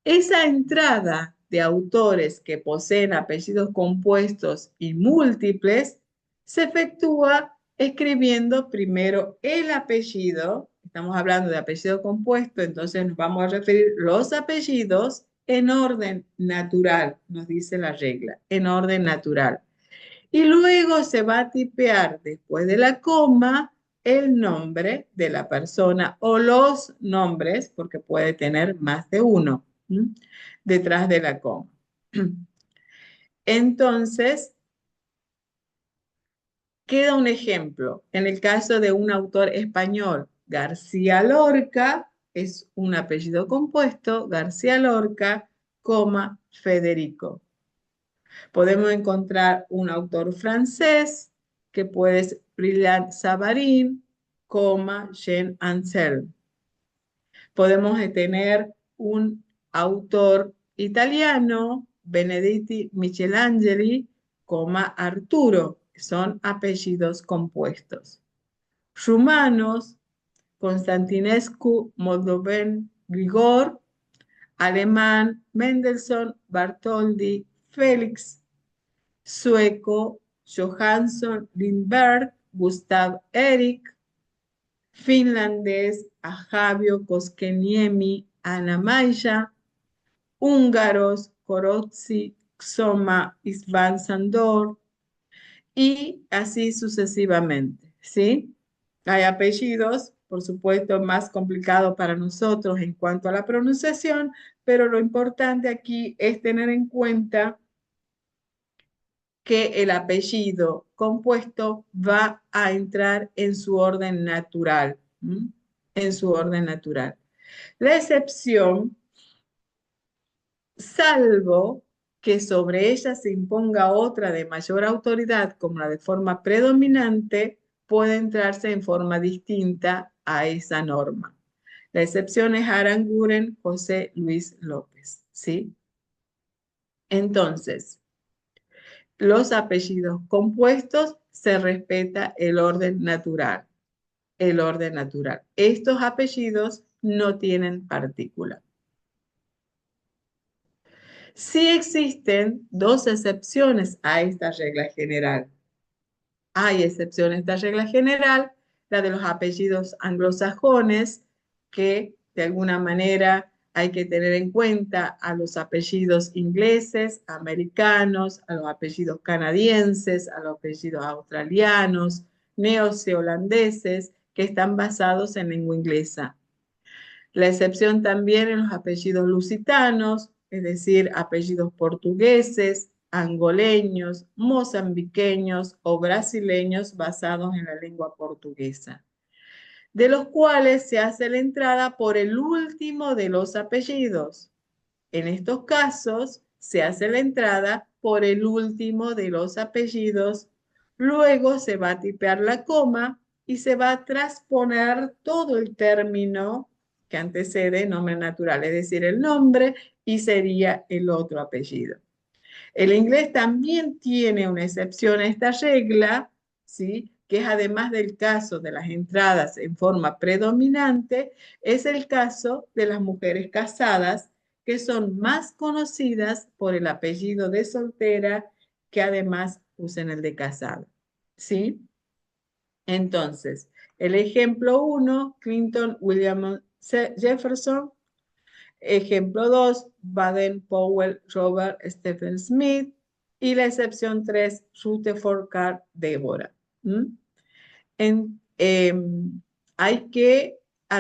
S1: Esa entrada de autores que poseen apellidos compuestos y múltiples se efectúa escribiendo primero el apellido. Estamos hablando de apellido compuesto, entonces nos vamos a referir los apellidos en orden natural, nos dice la regla, en orden natural. Y luego se va a tipear después de la coma el nombre de la persona o los nombres, porque puede tener más de uno, ¿m? Detrás de la coma. Entonces, queda un ejemplo. En el caso de un autor español, García Lorca, es un apellido compuesto, García Lorca, coma, Federico. Podemos encontrar un autor francés que puede ser Brillant Savarin, Jean Anselme. Podemos tener un autor italiano, Benedetti Michelangeli, Arturo. Son apellidos compuestos. Rumanos, Constantinescu, Moldoven, Grigor. Alemán, Mendelssohn, Bartholdy, Félix. Sueco, Johansson, Lindberg, Gustav Erik. Finlandés, Ajavio, Koskeniemi, Anna Maya. Húngaros, Korotzi, Xoma, István Sándor, y así sucesivamente, ¿sí? Hay apellidos, por supuesto, más complicados para nosotros en cuanto a la pronunciación, pero lo importante aquí es tener en cuenta que el apellido compuesto va a entrar en su orden natural, ¿m? En su orden natural. La excepción, salvo que sobre ella se imponga otra de mayor autoridad, como la de forma predominante, puede entrarse en forma distinta a esa norma. La excepción es Aranguren José Luis López, ¿sí? Entonces, los apellidos compuestos se respeta el orden natural. El orden natural. Estos apellidos no tienen partícula. Sí existen dos excepciones a esta regla general. Hay excepciones a esta regla general, la de los apellidos anglosajones, que de alguna manera hay que tener en cuenta a los apellidos ingleses, americanos, a los apellidos canadienses, a los apellidos australianos, neozelandeses, que están basados en lengua inglesa. La excepción también en los apellidos lusitanos, es decir, apellidos portugueses, angoleños, mozambiqueños o brasileños basados en la lengua portuguesa, de los cuales se hace la entrada por el último de los apellidos. En estos casos, se hace la entrada por el último de los apellidos, luego se va a tipear la coma y se va a transponer todo el término que antecede nombre natural, es decir, el nombre y sería el otro apellido. El inglés también tiene una excepción a esta regla, ¿sí? que es además del caso de las entradas en forma predominante, es el caso de las mujeres casadas, que son más conocidas por el apellido de soltera, que además usan el de casada. ¿Sí? Entonces, el ejemplo uno, Clinton William Jefferson. Ejemplo 2, Baden-Powell Robert Stephen Smith. Y la excepción 3, Rutherford Carr Deborah. ¿Mm? En, hay que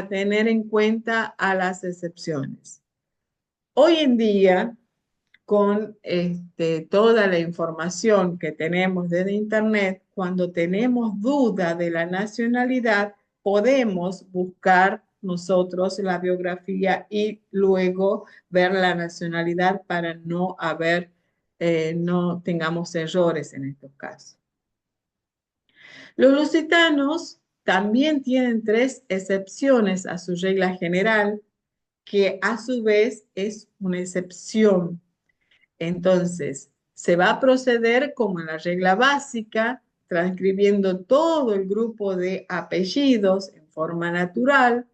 S1: tener en cuenta a las excepciones. Hoy en día, con toda la información que tenemos desde Internet, cuando tenemos duda de la nacionalidad, podemos buscar nosotros la biografía y luego ver la nacionalidad para no no tengamos errores en estos casos. Los lusitanos también tienen 3 excepciones a su regla general, que a su vez es una excepción. Entonces, se va a proceder como en la regla básica, transcribiendo todo el grupo de apellidos en forma natural,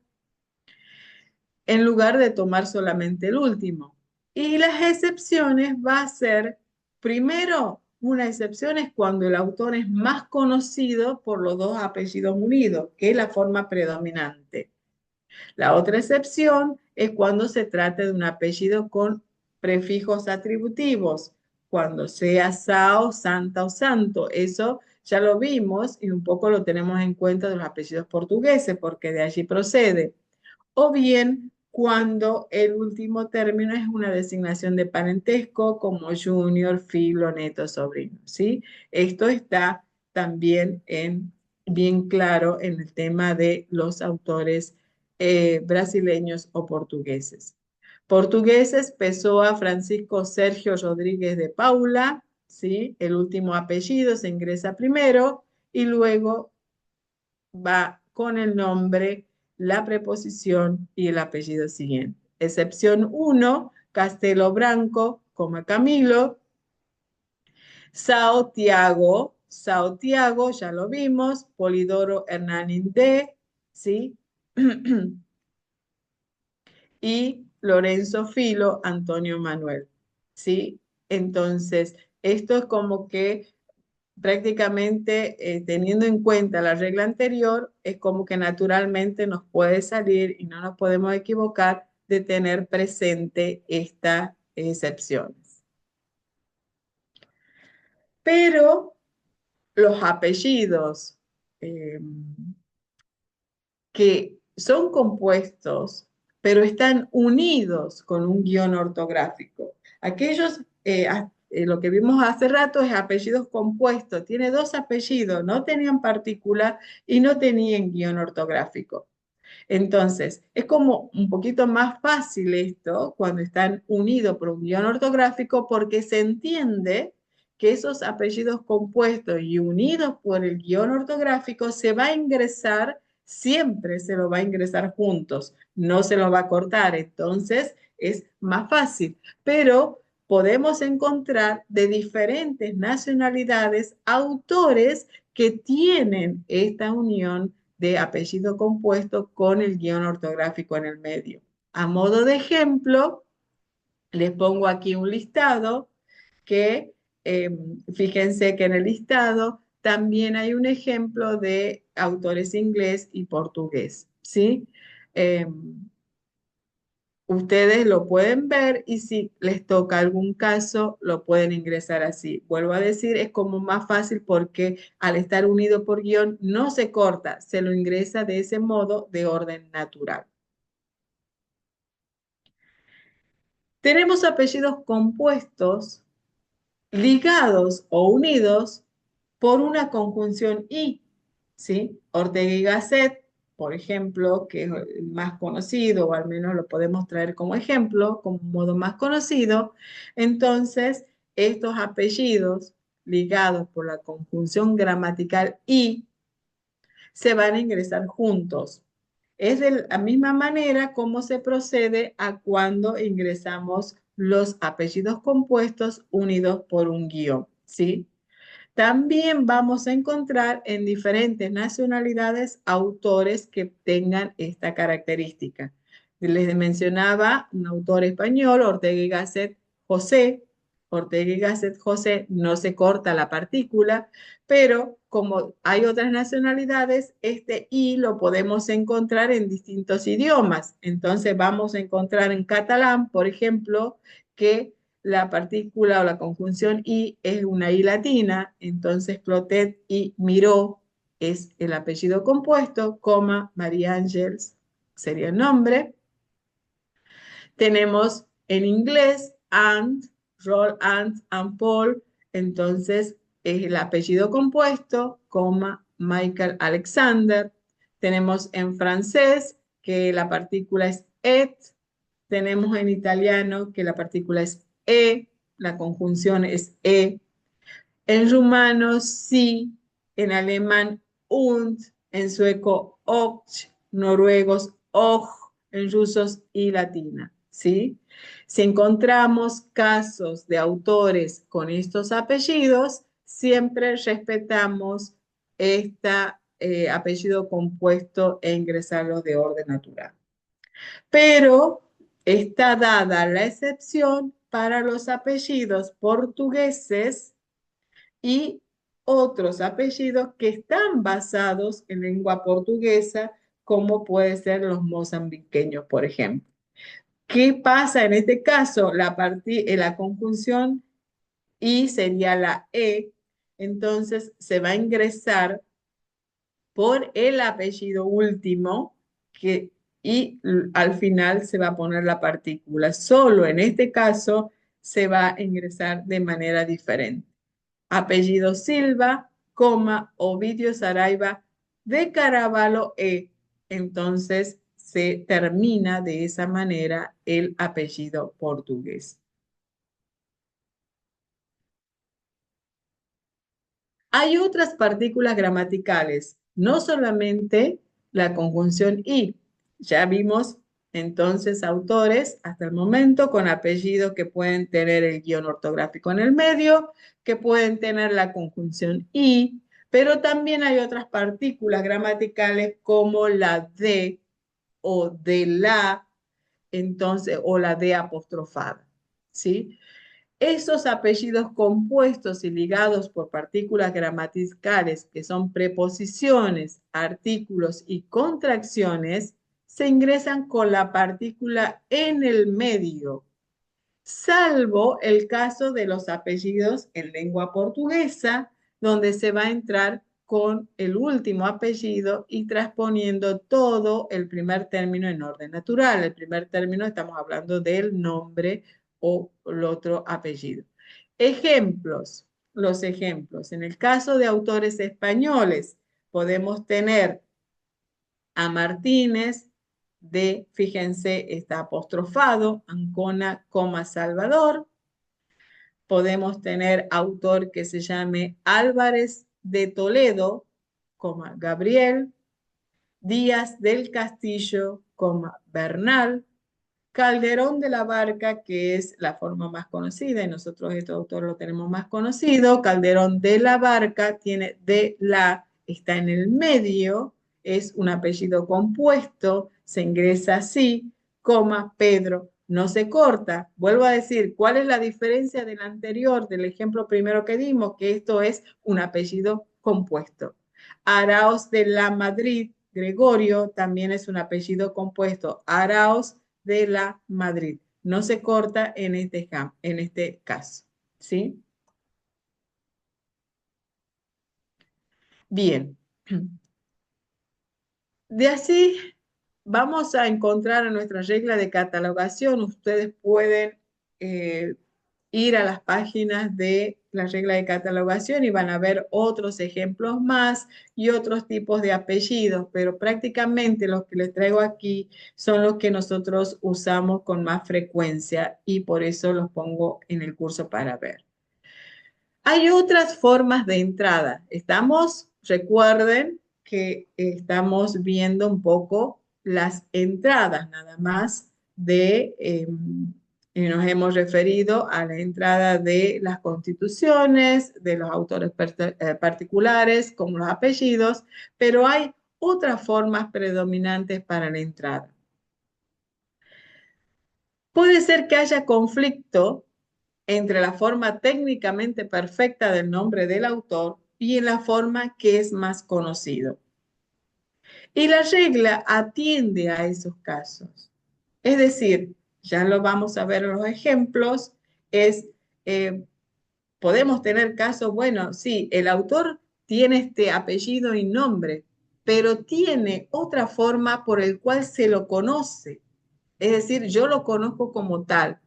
S1: en lugar de tomar solamente el último. Y las excepciones va a ser, primero, una excepción es cuando el autor es más conocido por los 2 apellidos unidos, que es la forma predominante. La otra excepción es cuando se trata de un apellido con prefijos atributivos, cuando sea Sao, Santa o Santo. Eso ya lo vimos y un poco lo tenemos en cuenta de los apellidos portugueses, porque de allí procede. O bien cuando el último término es una designación de parentesco, como junior, filo, neto, sobrino, ¿sí? Esto está también bien claro en el tema de los autores brasileños o portugueses. Portugueses, Pessoa Francisco Sergio Rodríguez de Paula, ¿sí? El último apellido se ingresa primero y luego va con el nombre, la preposición y el apellido siguiente. Excepción 1, Castelo Branco, como Camilo. Sao Tiago, ya lo vimos. Polidoro Hernán Indé, ¿sí? Y Lorenzo Filo, Antonio Manuel, ¿sí? Entonces, esto es como que prácticamente teniendo en cuenta la regla anterior, es como que naturalmente nos puede salir y no nos podemos equivocar de tener presente estas excepciones. Pero los apellidos eh, que son compuestos, pero están unidos con un guión ortográfico. Aquellos, lo que vimos hace rato es apellidos compuestos, tiene 2 apellidos, no tenían partícula y no tenían guión ortográfico. Entonces, es como un poquito más fácil esto cuando están unidos por un guión ortográfico porque se entiende que esos apellidos compuestos y unidos por el guión ortográfico se va a ingresar, siempre se lo va a ingresar juntos, no se lo va a cortar, entonces es más fácil, pero podemos encontrar de diferentes nacionalidades autores que tienen esta unión de apellido compuesto con el guión ortográfico en el medio. A modo de ejemplo, les pongo aquí un listado que, fíjense que en el listado también hay un ejemplo de autores inglés y portugués, ¿sí? Eh, Ustedes lo pueden ver y si les toca algún caso, lo pueden ingresar así. Vuelvo a decir, es como más fácil porque al estar unido por guión no se corta, se lo ingresa de ese modo de orden natural. Tenemos apellidos compuestos ligados o unidos por una conjunción y, ¿sí? Ortega y Gasset, por ejemplo, que es el más conocido, o al menos lo podemos traer como ejemplo, como un modo más conocido. Entonces, estos apellidos ligados por la conjunción gramatical y se van a ingresar juntos. Es de la misma manera como se procede a cuando ingresamos los apellidos compuestos unidos por un guión, ¿sí? También vamos a encontrar en diferentes nacionalidades autores que tengan esta característica. Les mencionaba un autor español, Ortega y Gasset José. Ortega y Gasset José no se corta la partícula, pero como hay otras nacionalidades, este I lo podemos encontrar en distintos idiomas. Entonces vamos a encontrar en catalán, por ejemplo, que la partícula o la conjunción I es una I latina, entonces Clotet y Miró es el apellido compuesto, coma, María Ángeles sería el nombre. Tenemos en inglés and, Roland and Paul, entonces es el apellido compuesto, coma, Michael Alexander. Tenemos en francés que la partícula es et, tenemos en italiano que la partícula es e, la conjunción es e. En rumano sí, en alemán und, en sueco och, noruegos och, en rusos y latina, ¿sí? Si encontramos casos de autores con estos apellidos, siempre respetamos este apellido compuesto e ingresarlos de orden natural. Pero está dada la excepción para los apellidos portugueses y otros apellidos que están basados en lengua portuguesa, como puede ser los mozambiqueños, por ejemplo. ¿Qué pasa en este caso? La conjunción I sería la E, entonces se va a ingresar por el apellido último y al final se va a poner la partícula. Solo en este caso se va a ingresar de manera diferente. Apellido Silva, coma, Ovidio Saraiva de Caravalo E. Entonces se termina de esa manera el apellido portugués. Hay otras partículas gramaticales, no solamente la conjunción I. Ya vimos entonces autores hasta el momento con apellidos que pueden tener el guión ortográfico en el medio, que pueden tener la conjunción I, pero también hay otras partículas gramaticales como la de o de la, entonces, o la de apostrofada, ¿sí? Esos apellidos compuestos y ligados por partículas gramaticales, que son preposiciones, artículos y contracciones, se ingresan con la partícula en el medio, salvo el caso de los apellidos en lengua portuguesa, donde se va a entrar con el último apellido y transponiendo todo el primer término en orden natural. El primer término estamos hablando del nombre o el otro apellido. Ejemplos, los ejemplos. En el caso de autores españoles, podemos tener a Martínez, fíjense, está apostrofado, Ancona, Salvador. Podemos tener autor que se llame Álvarez de Toledo, Gabriel, Díaz del Castillo, Bernal, Calderón de la Barca, que es la forma más conocida, y nosotros este autor lo tenemos más conocido. Calderón de la Barca tiene está en el medio, es un apellido compuesto, se ingresa así, Pedro, no se corta. Vuelvo a decir, ¿cuál es la diferencia del anterior, del ejemplo primero que dimos? Que esto es un apellido compuesto. Araos de la Madrid, Gregorio, también es un apellido compuesto. Araos de la Madrid. No se corta en este caso, ¿sí? Bien. De así vamos a encontrar en nuestra regla de catalogación. Ustedes pueden eh, ir a las páginas de la regla de catalogación y van a ver otros ejemplos más y otros tipos de apellidos, pero prácticamente los que les traigo aquí son los que nosotros usamos con más frecuencia y por eso los pongo en el curso para ver. Hay otras formas de entrada. Recuerden que estamos viendo un poco las entradas nada más Y nos hemos referido a la entrada de las constituciones, de los autores particulares, como los apellidos, pero hay otras formas predominantes para la entrada. Puede ser que haya conflicto entre la forma técnicamente perfecta del nombre del autor y en la forma que es más conocido. Y la regla atiende a esos casos. Es decir, ya lo vamos a ver en los ejemplos, es, eh, podemos tener casos, bueno, sí, el autor tiene este apellido y nombre, pero tiene otra forma por el cual se lo conoce. Es decir, yo lo conozco como tal.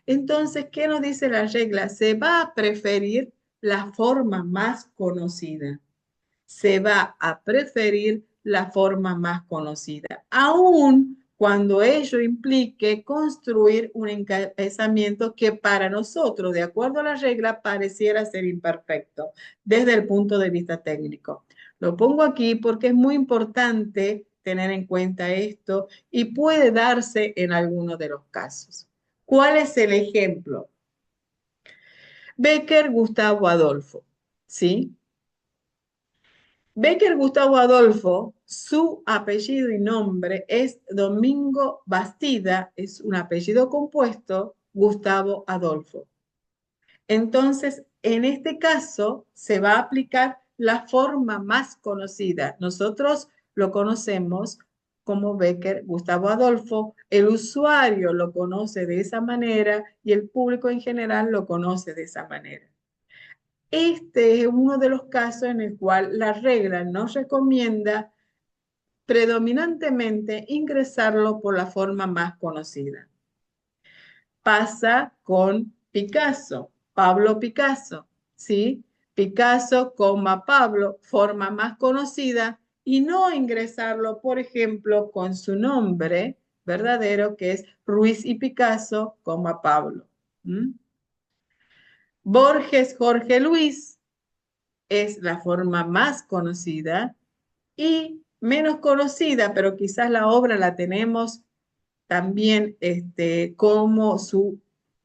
S1: Entonces, ¿qué nos dice la regla? Se va a preferir la forma más conocida. Se va a preferir la forma más conocida, aun cuando ello implique construir un encabezamiento que para nosotros, de acuerdo a la regla, pareciera ser imperfecto desde el punto de vista técnico. Lo pongo aquí porque es muy importante tener en cuenta esto y puede darse en algunos de los casos. ¿Cuál es el ejemplo? Becker Gustavo Adolfo, ¿sí? Becker Gustavo Adolfo, su apellido y nombre es Domingo Bastida, es un apellido compuesto, Gustavo Adolfo. Entonces, en este caso, se va a aplicar la forma más conocida. Nosotros lo conocemos como Becker Gustavo Adolfo, el usuario lo conoce de esa manera y el público en general lo conoce de esa manera. Este es uno de los casos en el cual la regla nos recomienda predominantemente ingresarlo por la forma más conocida. Pasa con Picasso, Pablo Picasso, ¿sí? Picasso, Pablo, forma más conocida, y no ingresarlo, por ejemplo, con su nombre verdadero, que es Ruiz y Picasso, Pablo. ¿Mm? Borges, Jorge Luis, es la forma más conocida y menos conocida, pero quizás la obra la tenemos también como su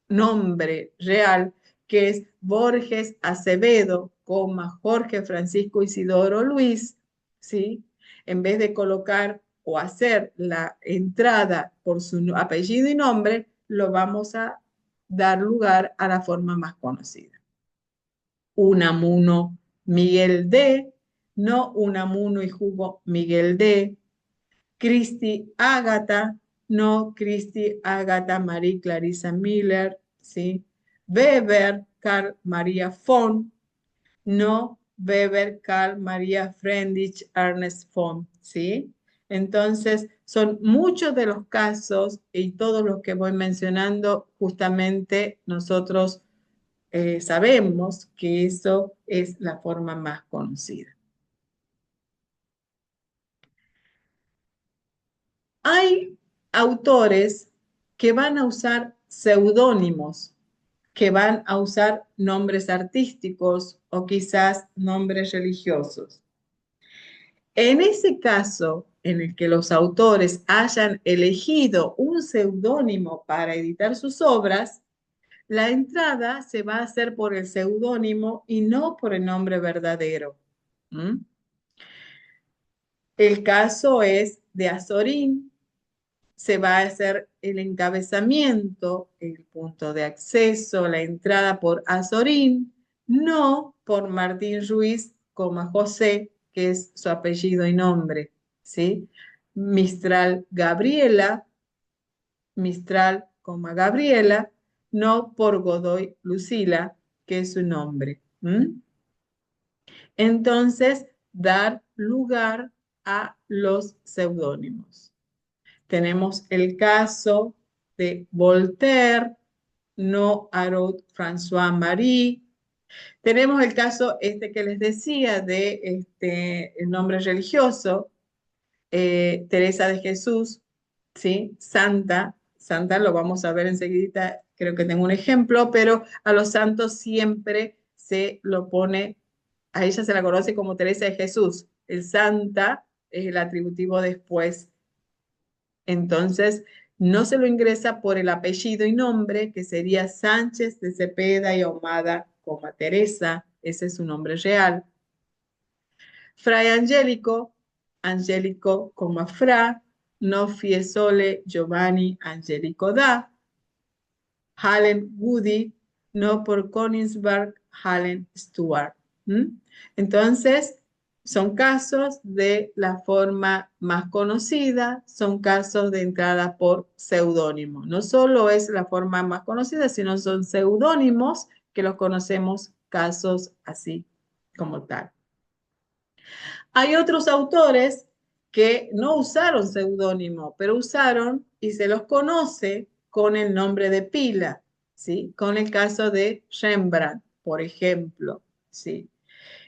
S1: nombre real, que es Borges Acevedo, Jorge Francisco Isidoro Luis, ¿sí? En vez de colocar o hacer la entrada por su apellido y nombre, lo vamos a dar lugar a la forma más conocida. Unamuno Miguel D, no Unamuno y Hugo Miguel D, Cristi Ágata, no Cristi Ágata María Clarisa Miller, ¿sí? Weber Carl María von, no Weber Carl María Friedrich Ernest von, ¿sí? Entonces, son muchos de los casos y todos los que voy mencionando, justamente nosotros sabemos que eso es la forma más conocida. Hay autores que van a usar seudónimos, que van a usar nombres artísticos o quizás nombres religiosos. En ese caso, en el que los autores hayan elegido un seudónimo para editar sus obras, la entrada se va a hacer por el seudónimo y no por el nombre verdadero. ¿Mm? El caso es de Azorín. Se va a hacer el encabezamiento, el punto de acceso, la entrada por Azorín, no por Martín Ruiz, José, que es su apellido y nombre, ¿sí? Mistral Gabriela, Mistral, Gabriela, no por Godoy Lucila, que es su nombre. ¿Mm? Entonces, dar lugar a los seudónimos. Tenemos el caso de Voltaire, no Araud François Marie. Tenemos el caso que les decía de el nombre religioso, Teresa de Jesús, ¿sí? Santa, Santa lo vamos a ver enseguida, creo que tengo un ejemplo, pero a los santos siempre se lo pone, a ella se la conoce como Teresa de Jesús. El Santa es el atributivo después. Entonces, No se lo ingresa por el apellido y nombre, que sería Sánchez de Cepeda y Ahumada, Teresa, ese es su nombre real. Fray Angelico, Angelico, Fra, no Fiesole Giovanni Angelico da, Hallen Woody, no por Königsberg, Hallen Stuart. ¿Mm? Entonces, son casos de la forma más conocida, son casos de entrada por seudónimo. No solo es la forma más conocida, sino son seudónimos que los conocemos casos así como tal. Hay otros autores que no usaron seudónimo, pero usaron y se los conoce con el nombre de pila, ¿sí? Con el caso de Rembrandt, por ejemplo, ¿sí?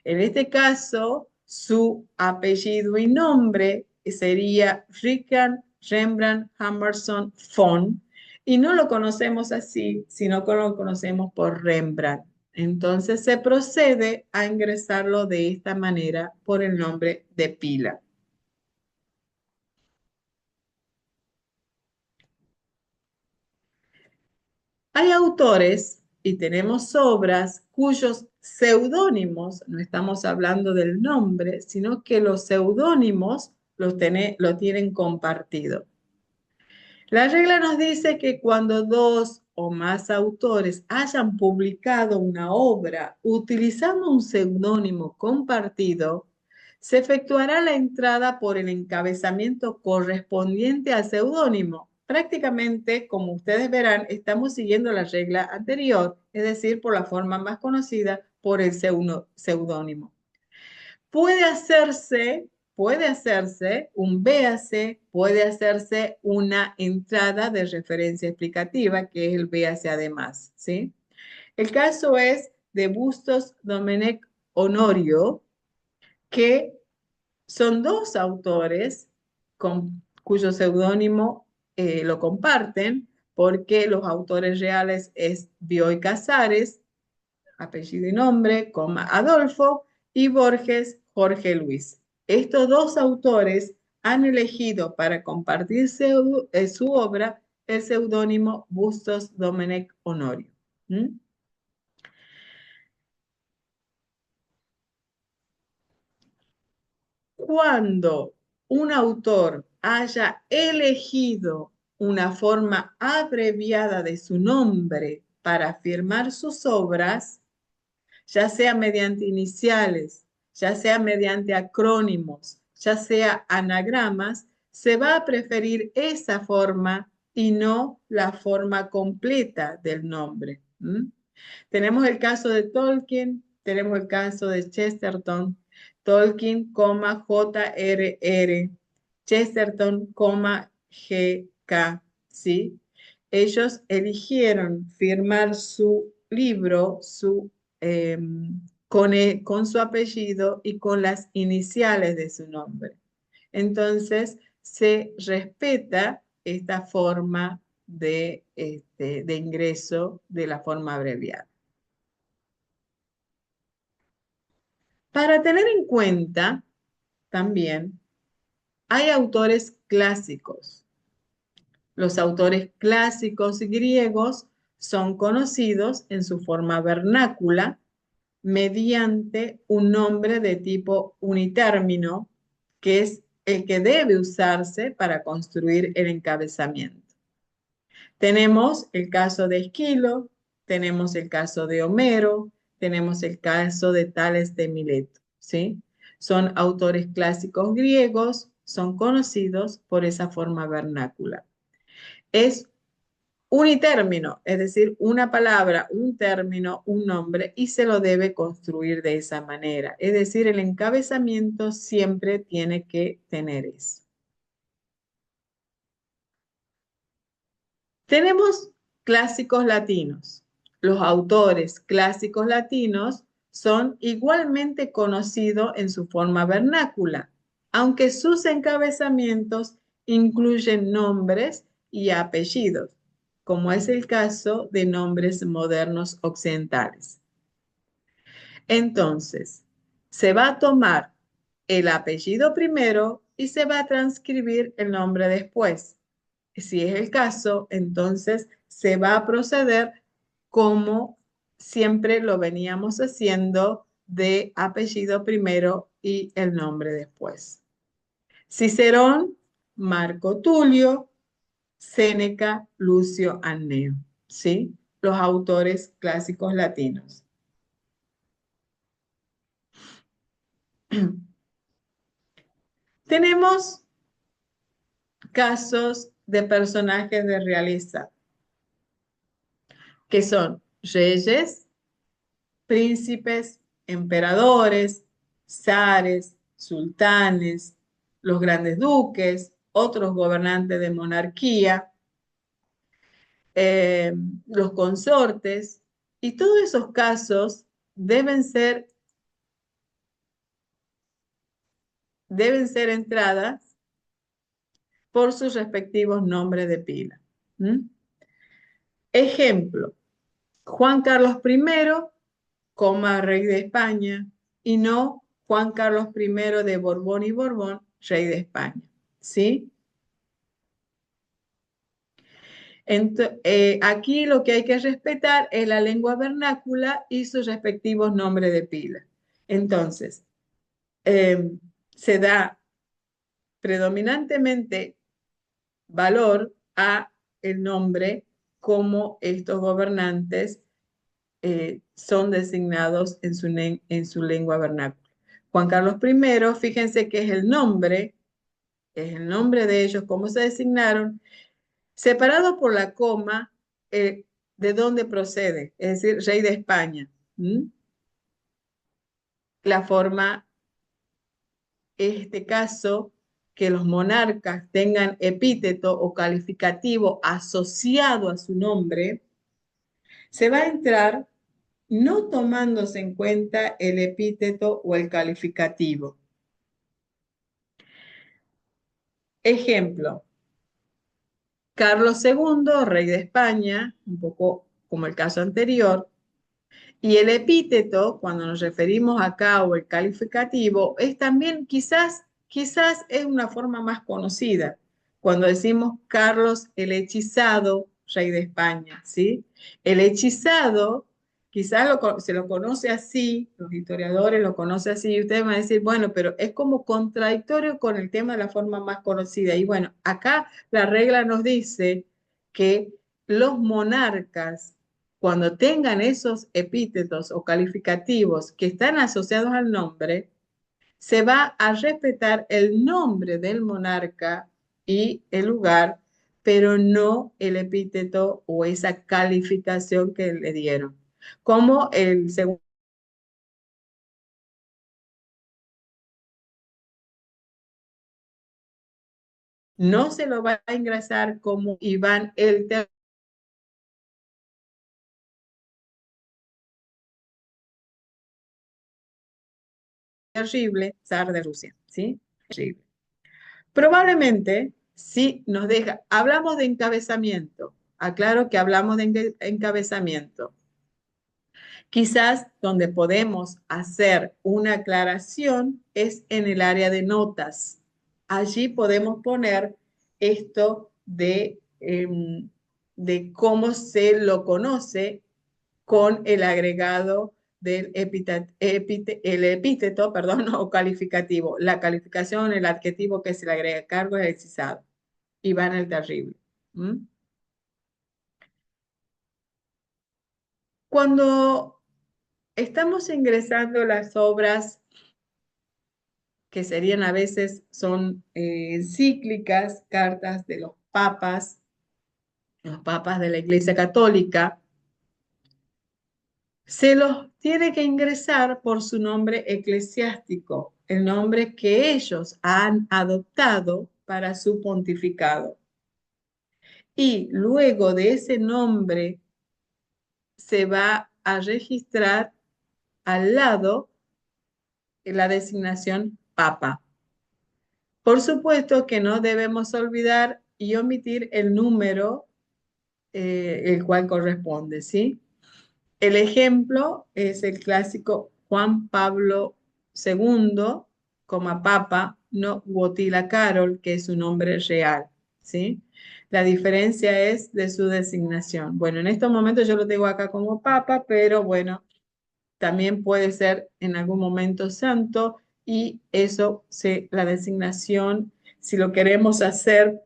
S1: En este caso, su apellido y nombre sería Richard Rembrandt Hammerson von, y no lo conocemos así, sino que lo conocemos por Rembrandt. Entonces se procede a ingresarlo de esta manera por el nombre de pila. Hay autores y tenemos obras cuyos seudónimos, no estamos hablando del nombre, sino que los seudónimos lo tienen compartido. La regla nos dice que cuando dos o más autores hayan publicado una obra utilizando un seudónimo compartido, se efectuará la entrada por el encabezamiento correspondiente al seudónimo. Prácticamente, como ustedes verán, estamos siguiendo la regla anterior, es decir, por la forma más conocida, por el seudónimo. Puede hacerse un véase, puede hacerse una entrada de referencia explicativa, que es el véase además, ¿sí? El caso es de Bustos Domenech Honorio, que son dos autores cuyo seudónimo lo comparten, porque los autores reales es Bioy Casares, apellido y nombre, Adolfo, y Borges, Jorge Luis. Estos dos autores han elegido para compartir su obra el seudónimo Bustos Domenech Honorio. ¿Mm? Cuando un autor haya elegido una forma abreviada de su nombre para firmar sus obras, ya sea mediante iniciales, ya sea mediante acrónimos, ya sea anagramas, se va a preferir esa forma y no la forma completa del nombre. ¿Mm? Tenemos el caso de Tolkien, tenemos el caso de Chesterton, Tolkien, JRR, Chesterton, GK, ¿sí? Ellos eligieron firmar su libro, eh, con su apellido y con las iniciales de su nombre. Entonces, se respeta esta forma de ingreso de la forma abreviada. Para tener en cuenta también, hay autores clásicos. Los autores clásicos griegos son conocidos en su forma vernácula mediante un nombre de tipo unitérmino, que es el que debe usarse para construir el encabezamiento. Tenemos el caso de Esquilo, tenemos el caso de Homero, tenemos el caso de Tales de Mileto, ¿sí? Son autores clásicos griegos, son conocidos por esa forma vernácula. Es unitérmino, es decir, una palabra, un término, un nombre, y se lo debe construir de esa manera. Es decir, el encabezamiento siempre tiene que tener eso. Tenemos clásicos latinos. Los autores clásicos latinos son igualmente conocidos en su forma vernácula, aunque sus encabezamientos incluyen nombres y apellidos, como es el caso de nombres modernos occidentales. Entonces, se va a tomar el apellido primero y se va a transcribir el nombre después. Si es el caso, entonces se va a proceder como siempre lo veníamos haciendo de apellido primero y el nombre después. Cicerón, Marco Tulio, Séneca, Lucio Anneo, ¿sí? Los autores clásicos latinos. Tenemos casos de personajes de realeza, que son reyes, príncipes, emperadores, zares, sultanes, los grandes duques, otros gobernantes de monarquía, eh, los consortes, y todos esos casos deben ser, deben ser entradas por sus respectivos nombres de pila. ¿Mm? Ejemplo, Juan Carlos I, coma rey de España, y no Juan Carlos I de Borbón y Borbón, rey de España. ¿Sí? Aquí lo que hay que respetar es la lengua vernácula y sus respectivos nombres de pila. Entonces, eh, se da predominantemente valor a el nombre como estos gobernantes son designados en su lengua vernácula. Juan Carlos I, fíjense que es el nombre de ellos, cómo se designaron, separado por la coma, de dónde procede, es decir, rey de España. ¿Mm? La forma, este caso, que los monarcas tengan epíteto o calificativo asociado a su nombre, se va a entrar no tomándose en cuenta el epíteto o el calificativo. Ejemplo, Carlos II, rey de España, un poco como el caso anterior, y el epíteto, cuando nos referimos acá, o el calificativo, es también quizás es una forma más conocida. Cuando decimos Carlos el hechizado, rey de España, ¿sí? El hechizado, quizás se lo conoce así, los historiadores lo conocen así, y ustedes van a decir, bueno, pero es como contradictorio con el tema de la forma más conocida. Y bueno, acá la regla nos dice que los monarcas, cuando tengan esos epítetos o calificativos que están asociados al nombre, se va a respetar el nombre del monarca y el lugar, pero no el epíteto o esa calificación que le dieron. Como el segundo, no se lo va a ingresar como Iván el Terrible, zar de Rusia, ¿sí? Terrible. Probablemente, si nos deja, hablamos de encabezamiento, aclaro que hablamos de encabezamiento. Quizás donde podemos hacer una aclaración es en el área de notas. Allí podemos poner esto de cómo se lo conoce con el agregado del el epíteto, perdón, o calificativo. La calificación, el adjetivo que se le agrega a cargo es excisado. Iván el Terrible. ¿Mm? Cuando estamos ingresando las obras que serían a veces, son encíclicas, cartas de los papas de la Iglesia Católica, se los tiene que ingresar por su nombre eclesiástico, el nombre que ellos han adoptado para su pontificado. Y luego de ese nombre se va a registrar al lado la designación papa. Por supuesto que no debemos olvidar y omitir el número el cual corresponde, ¿sí? El ejemplo es el clásico Juan Pablo II, como papa, no Wojtyla Karol, que es su nombre real, ¿sí? La diferencia es de su designación. Bueno, en estos momentos yo lo tengo acá como papa, pero bueno, también puede ser en algún momento santo y eso, la designación, si lo queremos hacer,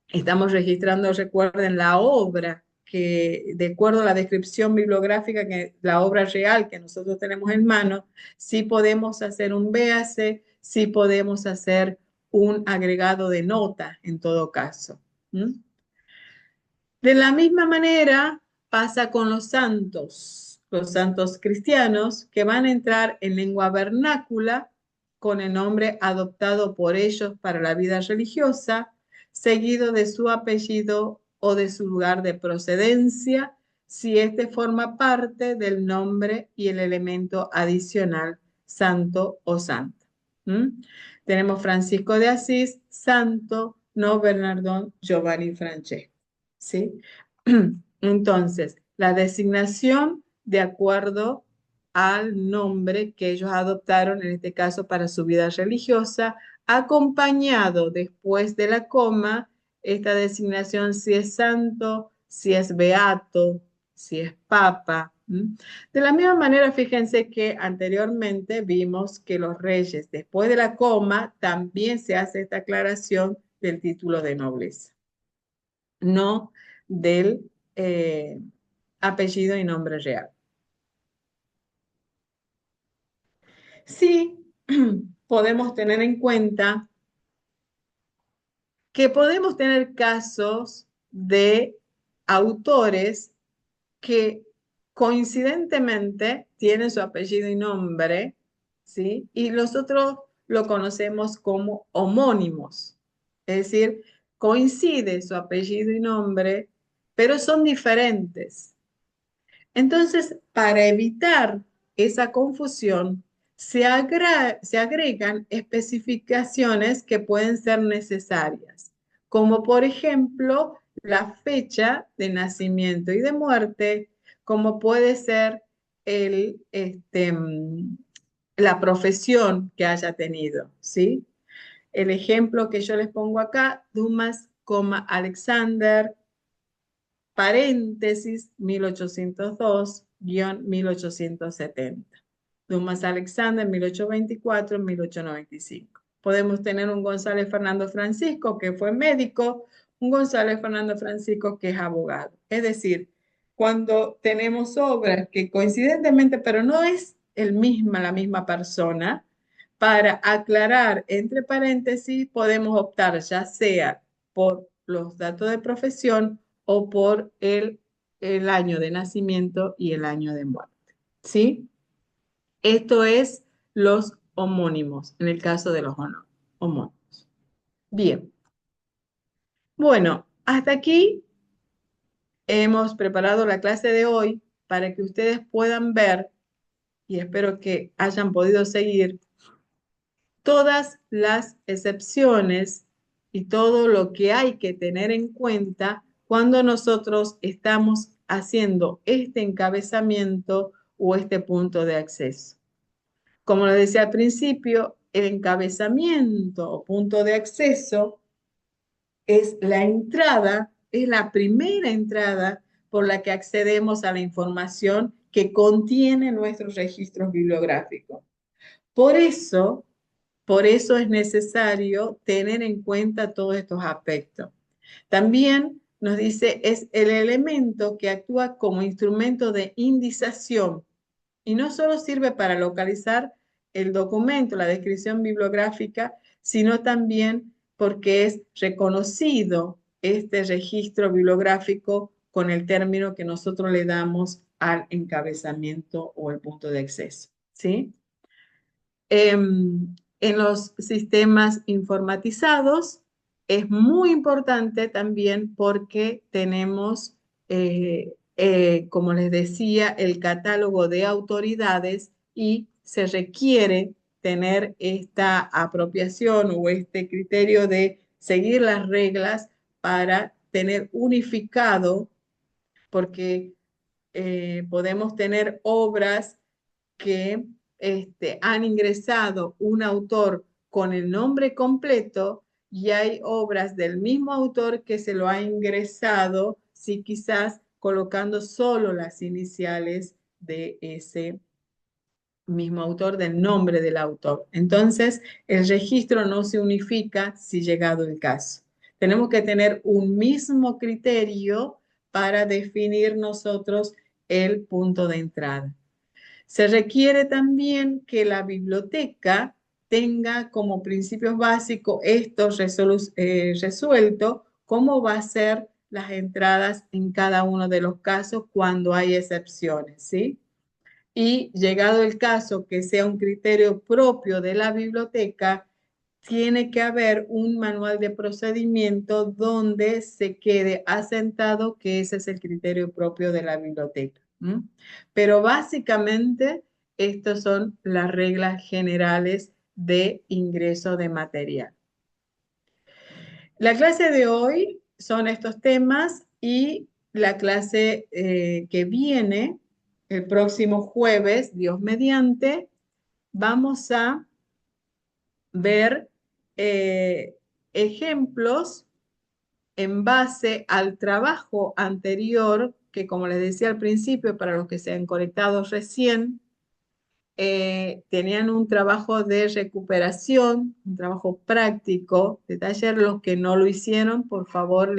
S1: estamos registrando, recuerden, la obra que, de acuerdo a la descripción bibliográfica, que la obra real que nosotros tenemos en mano, sí podemos hacer un véase, sí podemos hacer un agregado de nota en todo caso. ¿Mm? De la misma manera pasa con los santos cristianos que van a entrar en lengua vernácula con el nombre adoptado por ellos para la vida religiosa, seguido de su apellido o de su lugar de procedencia, si éste forma parte del nombre y el elemento adicional santo o santa. ¿Mm? Tenemos Francisco de Asís, santo, no Bernardón, Giovanni Francesco. ¿Sí? Entonces, la designación de acuerdo al nombre que ellos adoptaron, en este caso para su vida religiosa, acompañado después de la coma, esta designación si es santo, si es beato, si es papa. ¿Mm? De la misma manera, fíjense que anteriormente vimos que los reyes, después de la coma, también se hace esta aclaración del título de nobleza, no del apellido y nombre real. Sí, podemos tener en cuenta que podemos tener casos de autores que coincidentemente tienen su apellido y nombre, ¿sí? Y nosotros lo conocemos como homónimos, es decir, coincide su apellido y nombre, pero son diferentes. Entonces, para evitar esa confusión, se agregan especificaciones que pueden ser necesarias, como por ejemplo la fecha de nacimiento y de muerte, como puede ser la profesión que haya tenido, ¿sí? El ejemplo que yo les pongo acá, Dumas, Alexander, paréntesis 1802-1870. Dumas Alexander 1824-1895. Podemos tener un González Fernando Francisco que fue médico, un González Fernando Francisco que es abogado. Es decir, cuando tenemos obras que coincidentemente, pero no es la misma persona, para aclarar entre paréntesis podemos optar ya sea por los datos de profesión o por el año de nacimiento y el año de muerte. ¿Sí? Esto es los homónimos, en el caso de los homónimos. Bien, bueno, hasta aquí hemos preparado la clase de hoy para que ustedes puedan ver, y espero que hayan podido seguir, todas las excepciones y todo lo que hay que tener en cuenta cuando nosotros estamos haciendo este encabezamiento o este punto de acceso. Como les decía al principio, el encabezamiento o punto de acceso es la entrada, es la primera entrada por la que accedemos a la información que contiene nuestros registros bibliográficos. Por eso, por eso es necesario tener en cuenta todos estos aspectos. También nos dice, es el elemento que actúa como instrumento de indización y no solo sirve para localizar el documento, la descripción bibliográfica, sino también porque es reconocido este registro bibliográfico con el término que nosotros le damos al encabezamiento o el punto de acceso, ¿sí? En los sistemas informatizados es muy importante también porque tenemos, como les decía, el catálogo de autoridades y se requiere tener esta apropiación o este criterio de seguir las reglas para tener unificado, porque podemos tener obras que han ingresado un autor con el nombre completo y hay obras del mismo autor que se lo ha ingresado, sí, quizás colocando solo las iniciales de ese mismo autor, del nombre del autor. Entonces, el registro no se unifica si llegado el caso. Tenemos que tener un mismo criterio para definir nosotros el punto de entrada. Se requiere también que la biblioteca tenga como principios básicos esto resuelto, cómo va a ser las entradas en cada uno de los casos cuando hay excepciones, ¿sí? Y llegado el caso que sea un criterio propio de la biblioteca, tiene que haber un manual de procedimiento donde se quede asentado que ese es el criterio propio de la biblioteca. ¿M? Pero básicamente, estas son las reglas generales de ingreso de material. La clase de hoy son estos temas y la clase que viene, el próximo jueves, Dios mediante, vamos a ver ejemplos en base al trabajo anterior, que como les decía al principio, para los que se han conectado recién, tenían un trabajo de recuperación, un trabajo práctico de taller. Los que no lo hicieron, por favor,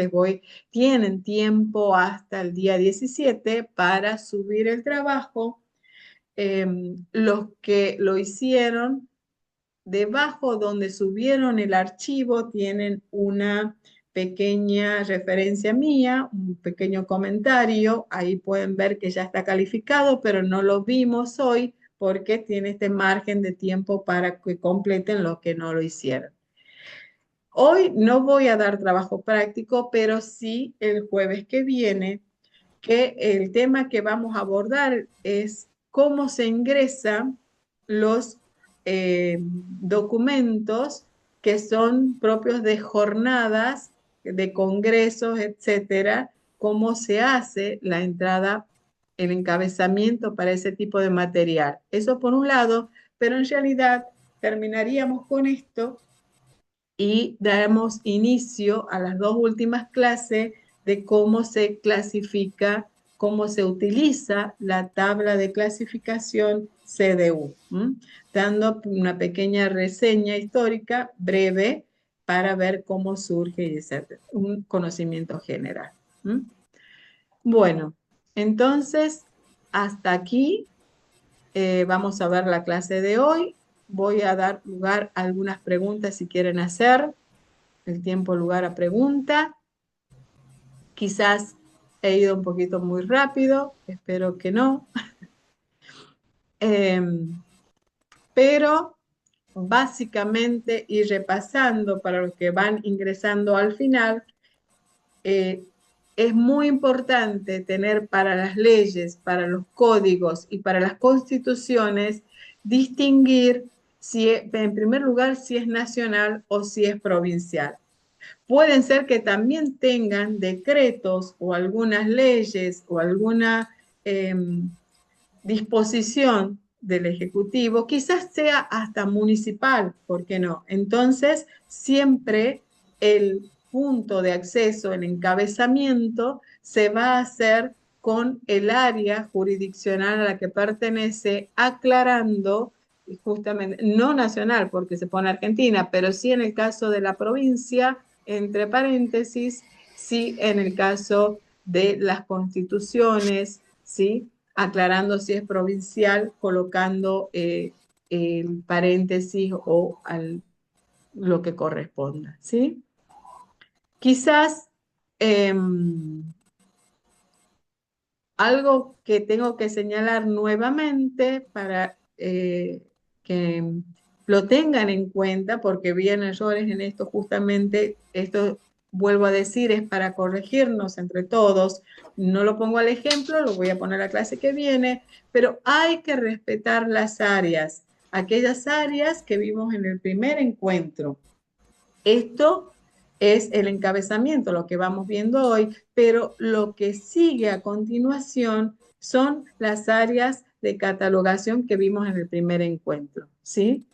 S1: tienen tiempo hasta el día 17 para subir el trabajo. Los que lo hicieron, debajo donde subieron el archivo, tienen una pequeña referencia mía, un pequeño comentario. Ahí pueden ver que ya está calificado, pero no lo vimos hoy porque tiene este margen de tiempo para que completen los que no lo hicieron. Hoy no voy a dar trabajo práctico, pero sí el jueves que viene, que el tema que vamos a abordar es cómo se ingresan los documentos que son propios de jornadas, de congresos, etcétera, cómo se hace la entrada, el encabezamiento para ese tipo de material. Eso por un lado, pero en realidad terminaríamos con esto y daremos inicio a las dos últimas clases de cómo se clasifica, cómo se utiliza la tabla de clasificación CDU, dando una pequeña reseña histórica breve para ver cómo surge y etcétera, un conocimiento general. Bueno, entonces, hasta aquí vamos a ver la clase de hoy. Voy a dar lugar a algunas preguntas si quieren hacer. El tiempo lugar a pregunta. Quizás he ido un poquito muy rápido, espero que no. Pero básicamente y repasando para los que van ingresando al final, es muy importante tener para las leyes, para los códigos y para las constituciones, distinguir si, en primer lugar, si es nacional o si es provincial. Pueden ser que también tengan decretos o algunas leyes o alguna disposición del Ejecutivo, quizás sea hasta municipal, ¿por qué no? Entonces, siempre el punto de acceso, el encabezamiento, se va a hacer con el área jurisdiccional a la que pertenece, aclarando justamente, no nacional, porque se pone Argentina, pero sí en el caso de la provincia, entre paréntesis, sí en el caso de las constituciones, ¿sí? Aclarando si es provincial, colocando el paréntesis o lo que corresponda, ¿sí? Quizás algo que tengo que señalar nuevamente para que lo tengan en cuenta, porque vienen errores en esto, justamente esto, vuelvo a decir, es para corregirnos entre todos. No lo pongo al ejemplo, lo voy a poner a la clase que viene, pero hay que respetar las áreas, aquellas áreas que vimos en el primer encuentro. Esto es el encabezamiento, lo que vamos viendo hoy, pero lo que sigue a continuación son las áreas de catalogación que vimos en el primer encuentro, ¿sí?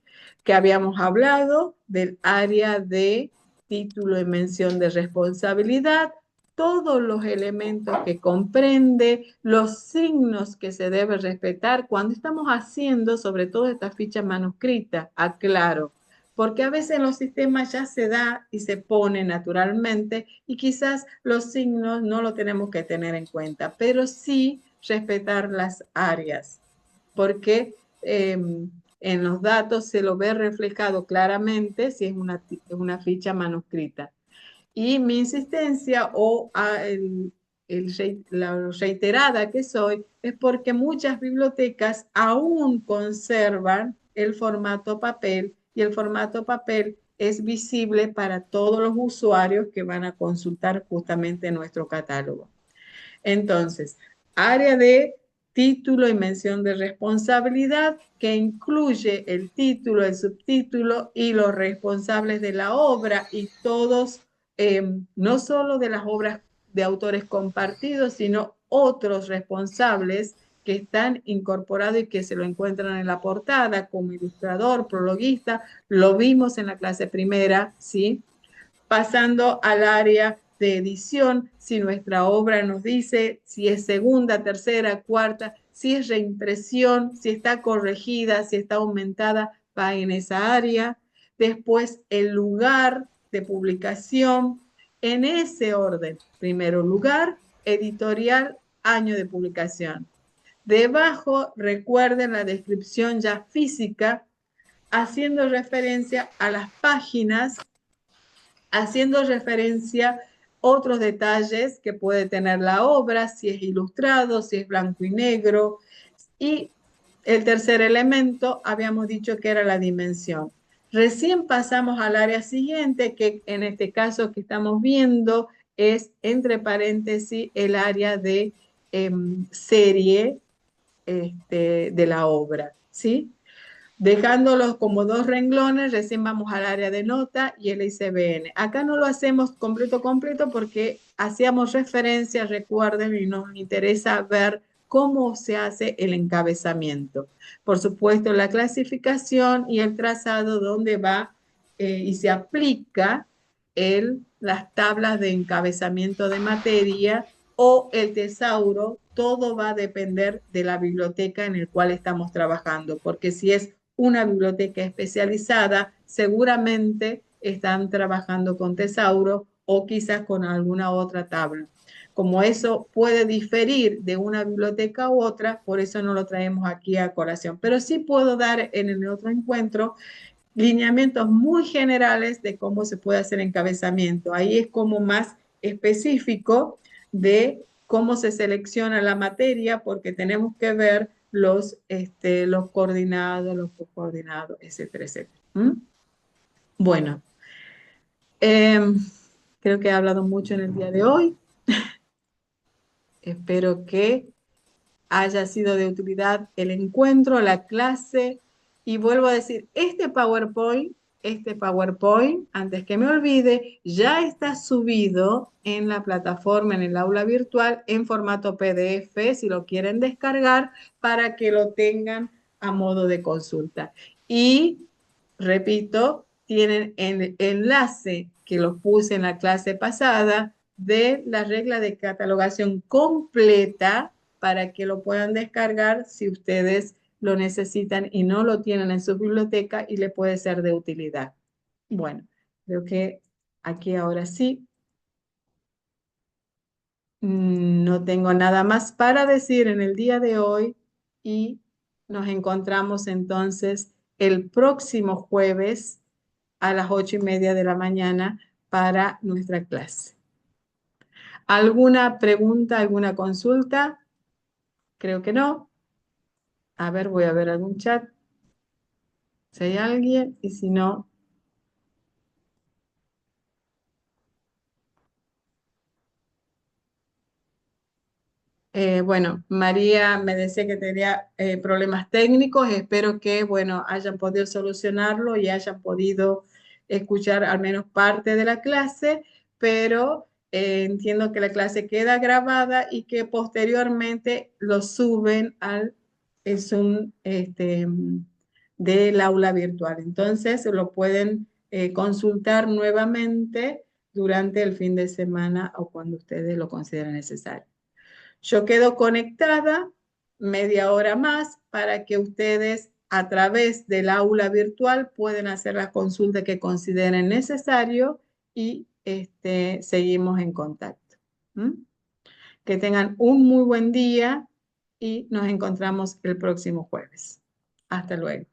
S1: Que habíamos hablado del área de título y mención de responsabilidad, todos los elementos que comprende, los signos que se debe respetar cuando estamos haciendo, sobre todo esta ficha manuscrita, aclaro, porque a veces en los sistemas ya se da y se pone naturalmente y quizás los signos no lo tenemos que tener en cuenta, pero sí respetar las áreas, porque en los datos se lo ve reflejado claramente si es una ficha manuscrita. Y mi insistencia o la reiterada que soy es porque muchas bibliotecas aún conservan el formato papel y el formato papel es visible para todos los usuarios que van a consultar justamente nuestro catálogo. Entonces, área de título y mención de responsabilidad que incluye el título, el subtítulo y los responsables de la obra y todos, no solo de las obras de autores compartidos, sino otros responsables que están incorporados y que se lo encuentran en la portada como ilustrador, prologuista, lo vimos en la clase primera, ¿sí? Pasando al área de edición, si nuestra obra nos dice si es segunda, tercera, cuarta, si es reimpresión, si está corregida, si está aumentada, va en esa área. Después, el lugar de publicación, en ese orden. Primero, lugar, editorial, año de publicación. Debajo, recuerden la descripción ya física, haciendo referencia a las páginas, haciendo referencia a otros detalles que puede tener la obra, si es ilustrado, si es blanco y negro. Y el tercer elemento, habíamos dicho que era la dimensión. Recién pasamos al área siguiente, que en este caso que estamos viendo es, entre paréntesis, el área de serie de la obra, ¿sí? Dejándolos como dos renglones, recién vamos al área de nota y el ICBN. Acá no lo hacemos completo porque hacíamos referencia, recuerden, y nos interesa ver cómo se hace el encabezamiento. Por supuesto, la clasificación y el trazado donde va y se aplica las tablas de encabezamiento de materia o el tesauro, todo va a depender de la biblioteca en el cual estamos trabajando, porque si es una biblioteca especializada, seguramente están trabajando con tesauro o quizás con alguna otra tabla. Como eso puede diferir de una biblioteca u otra, por eso no lo traemos aquí a colación. Pero sí puedo dar en el otro encuentro lineamientos muy generales de cómo se puede hacer encabezamiento. Ahí es como más específico de cómo se selecciona la materia, porque tenemos que ver los coordinados, los coordinados, etcétera, etcétera. ¿Mm? Bueno, eh, creo que he hablado mucho en el día de hoy. Espero que haya sido de utilidad el encuentro, la clase. Y vuelvo a decir, este PowerPoint, antes que me olvide, ya está subido en la plataforma, en el aula virtual, en formato PDF, si lo quieren descargar, para que lo tengan a modo de consulta. Y, repito, tienen el enlace que los puse en la clase pasada de la regla de catalogación completa para que lo puedan descargar si ustedes lo necesitan y no lo tienen en su biblioteca y le puede ser de utilidad. Bueno, creo que aquí ahora sí no tengo nada más para decir en el día de hoy y nos encontramos entonces el próximo jueves a las 8:30 de la mañana para nuestra clase. ¿Alguna pregunta, alguna consulta? Creo que no. A ver, voy a ver algún chat, si hay alguien, y si no, bueno, María me decía que tenía problemas técnicos, espero que, bueno, hayan podido solucionarlo y hayan podido escuchar al menos parte de la clase, pero entiendo que la clase queda grabada y que posteriormente lo suben al Zoom del aula virtual. Entonces, lo pueden consultar nuevamente durante el fin de semana o cuando ustedes lo consideren necesario. Yo quedo conectada media hora más para que ustedes a través del aula virtual pueden hacer las consultas que consideren necesario y seguimos en contacto. ¿Mm? Que tengan un muy buen día y nos encontramos el próximo jueves. Hasta luego.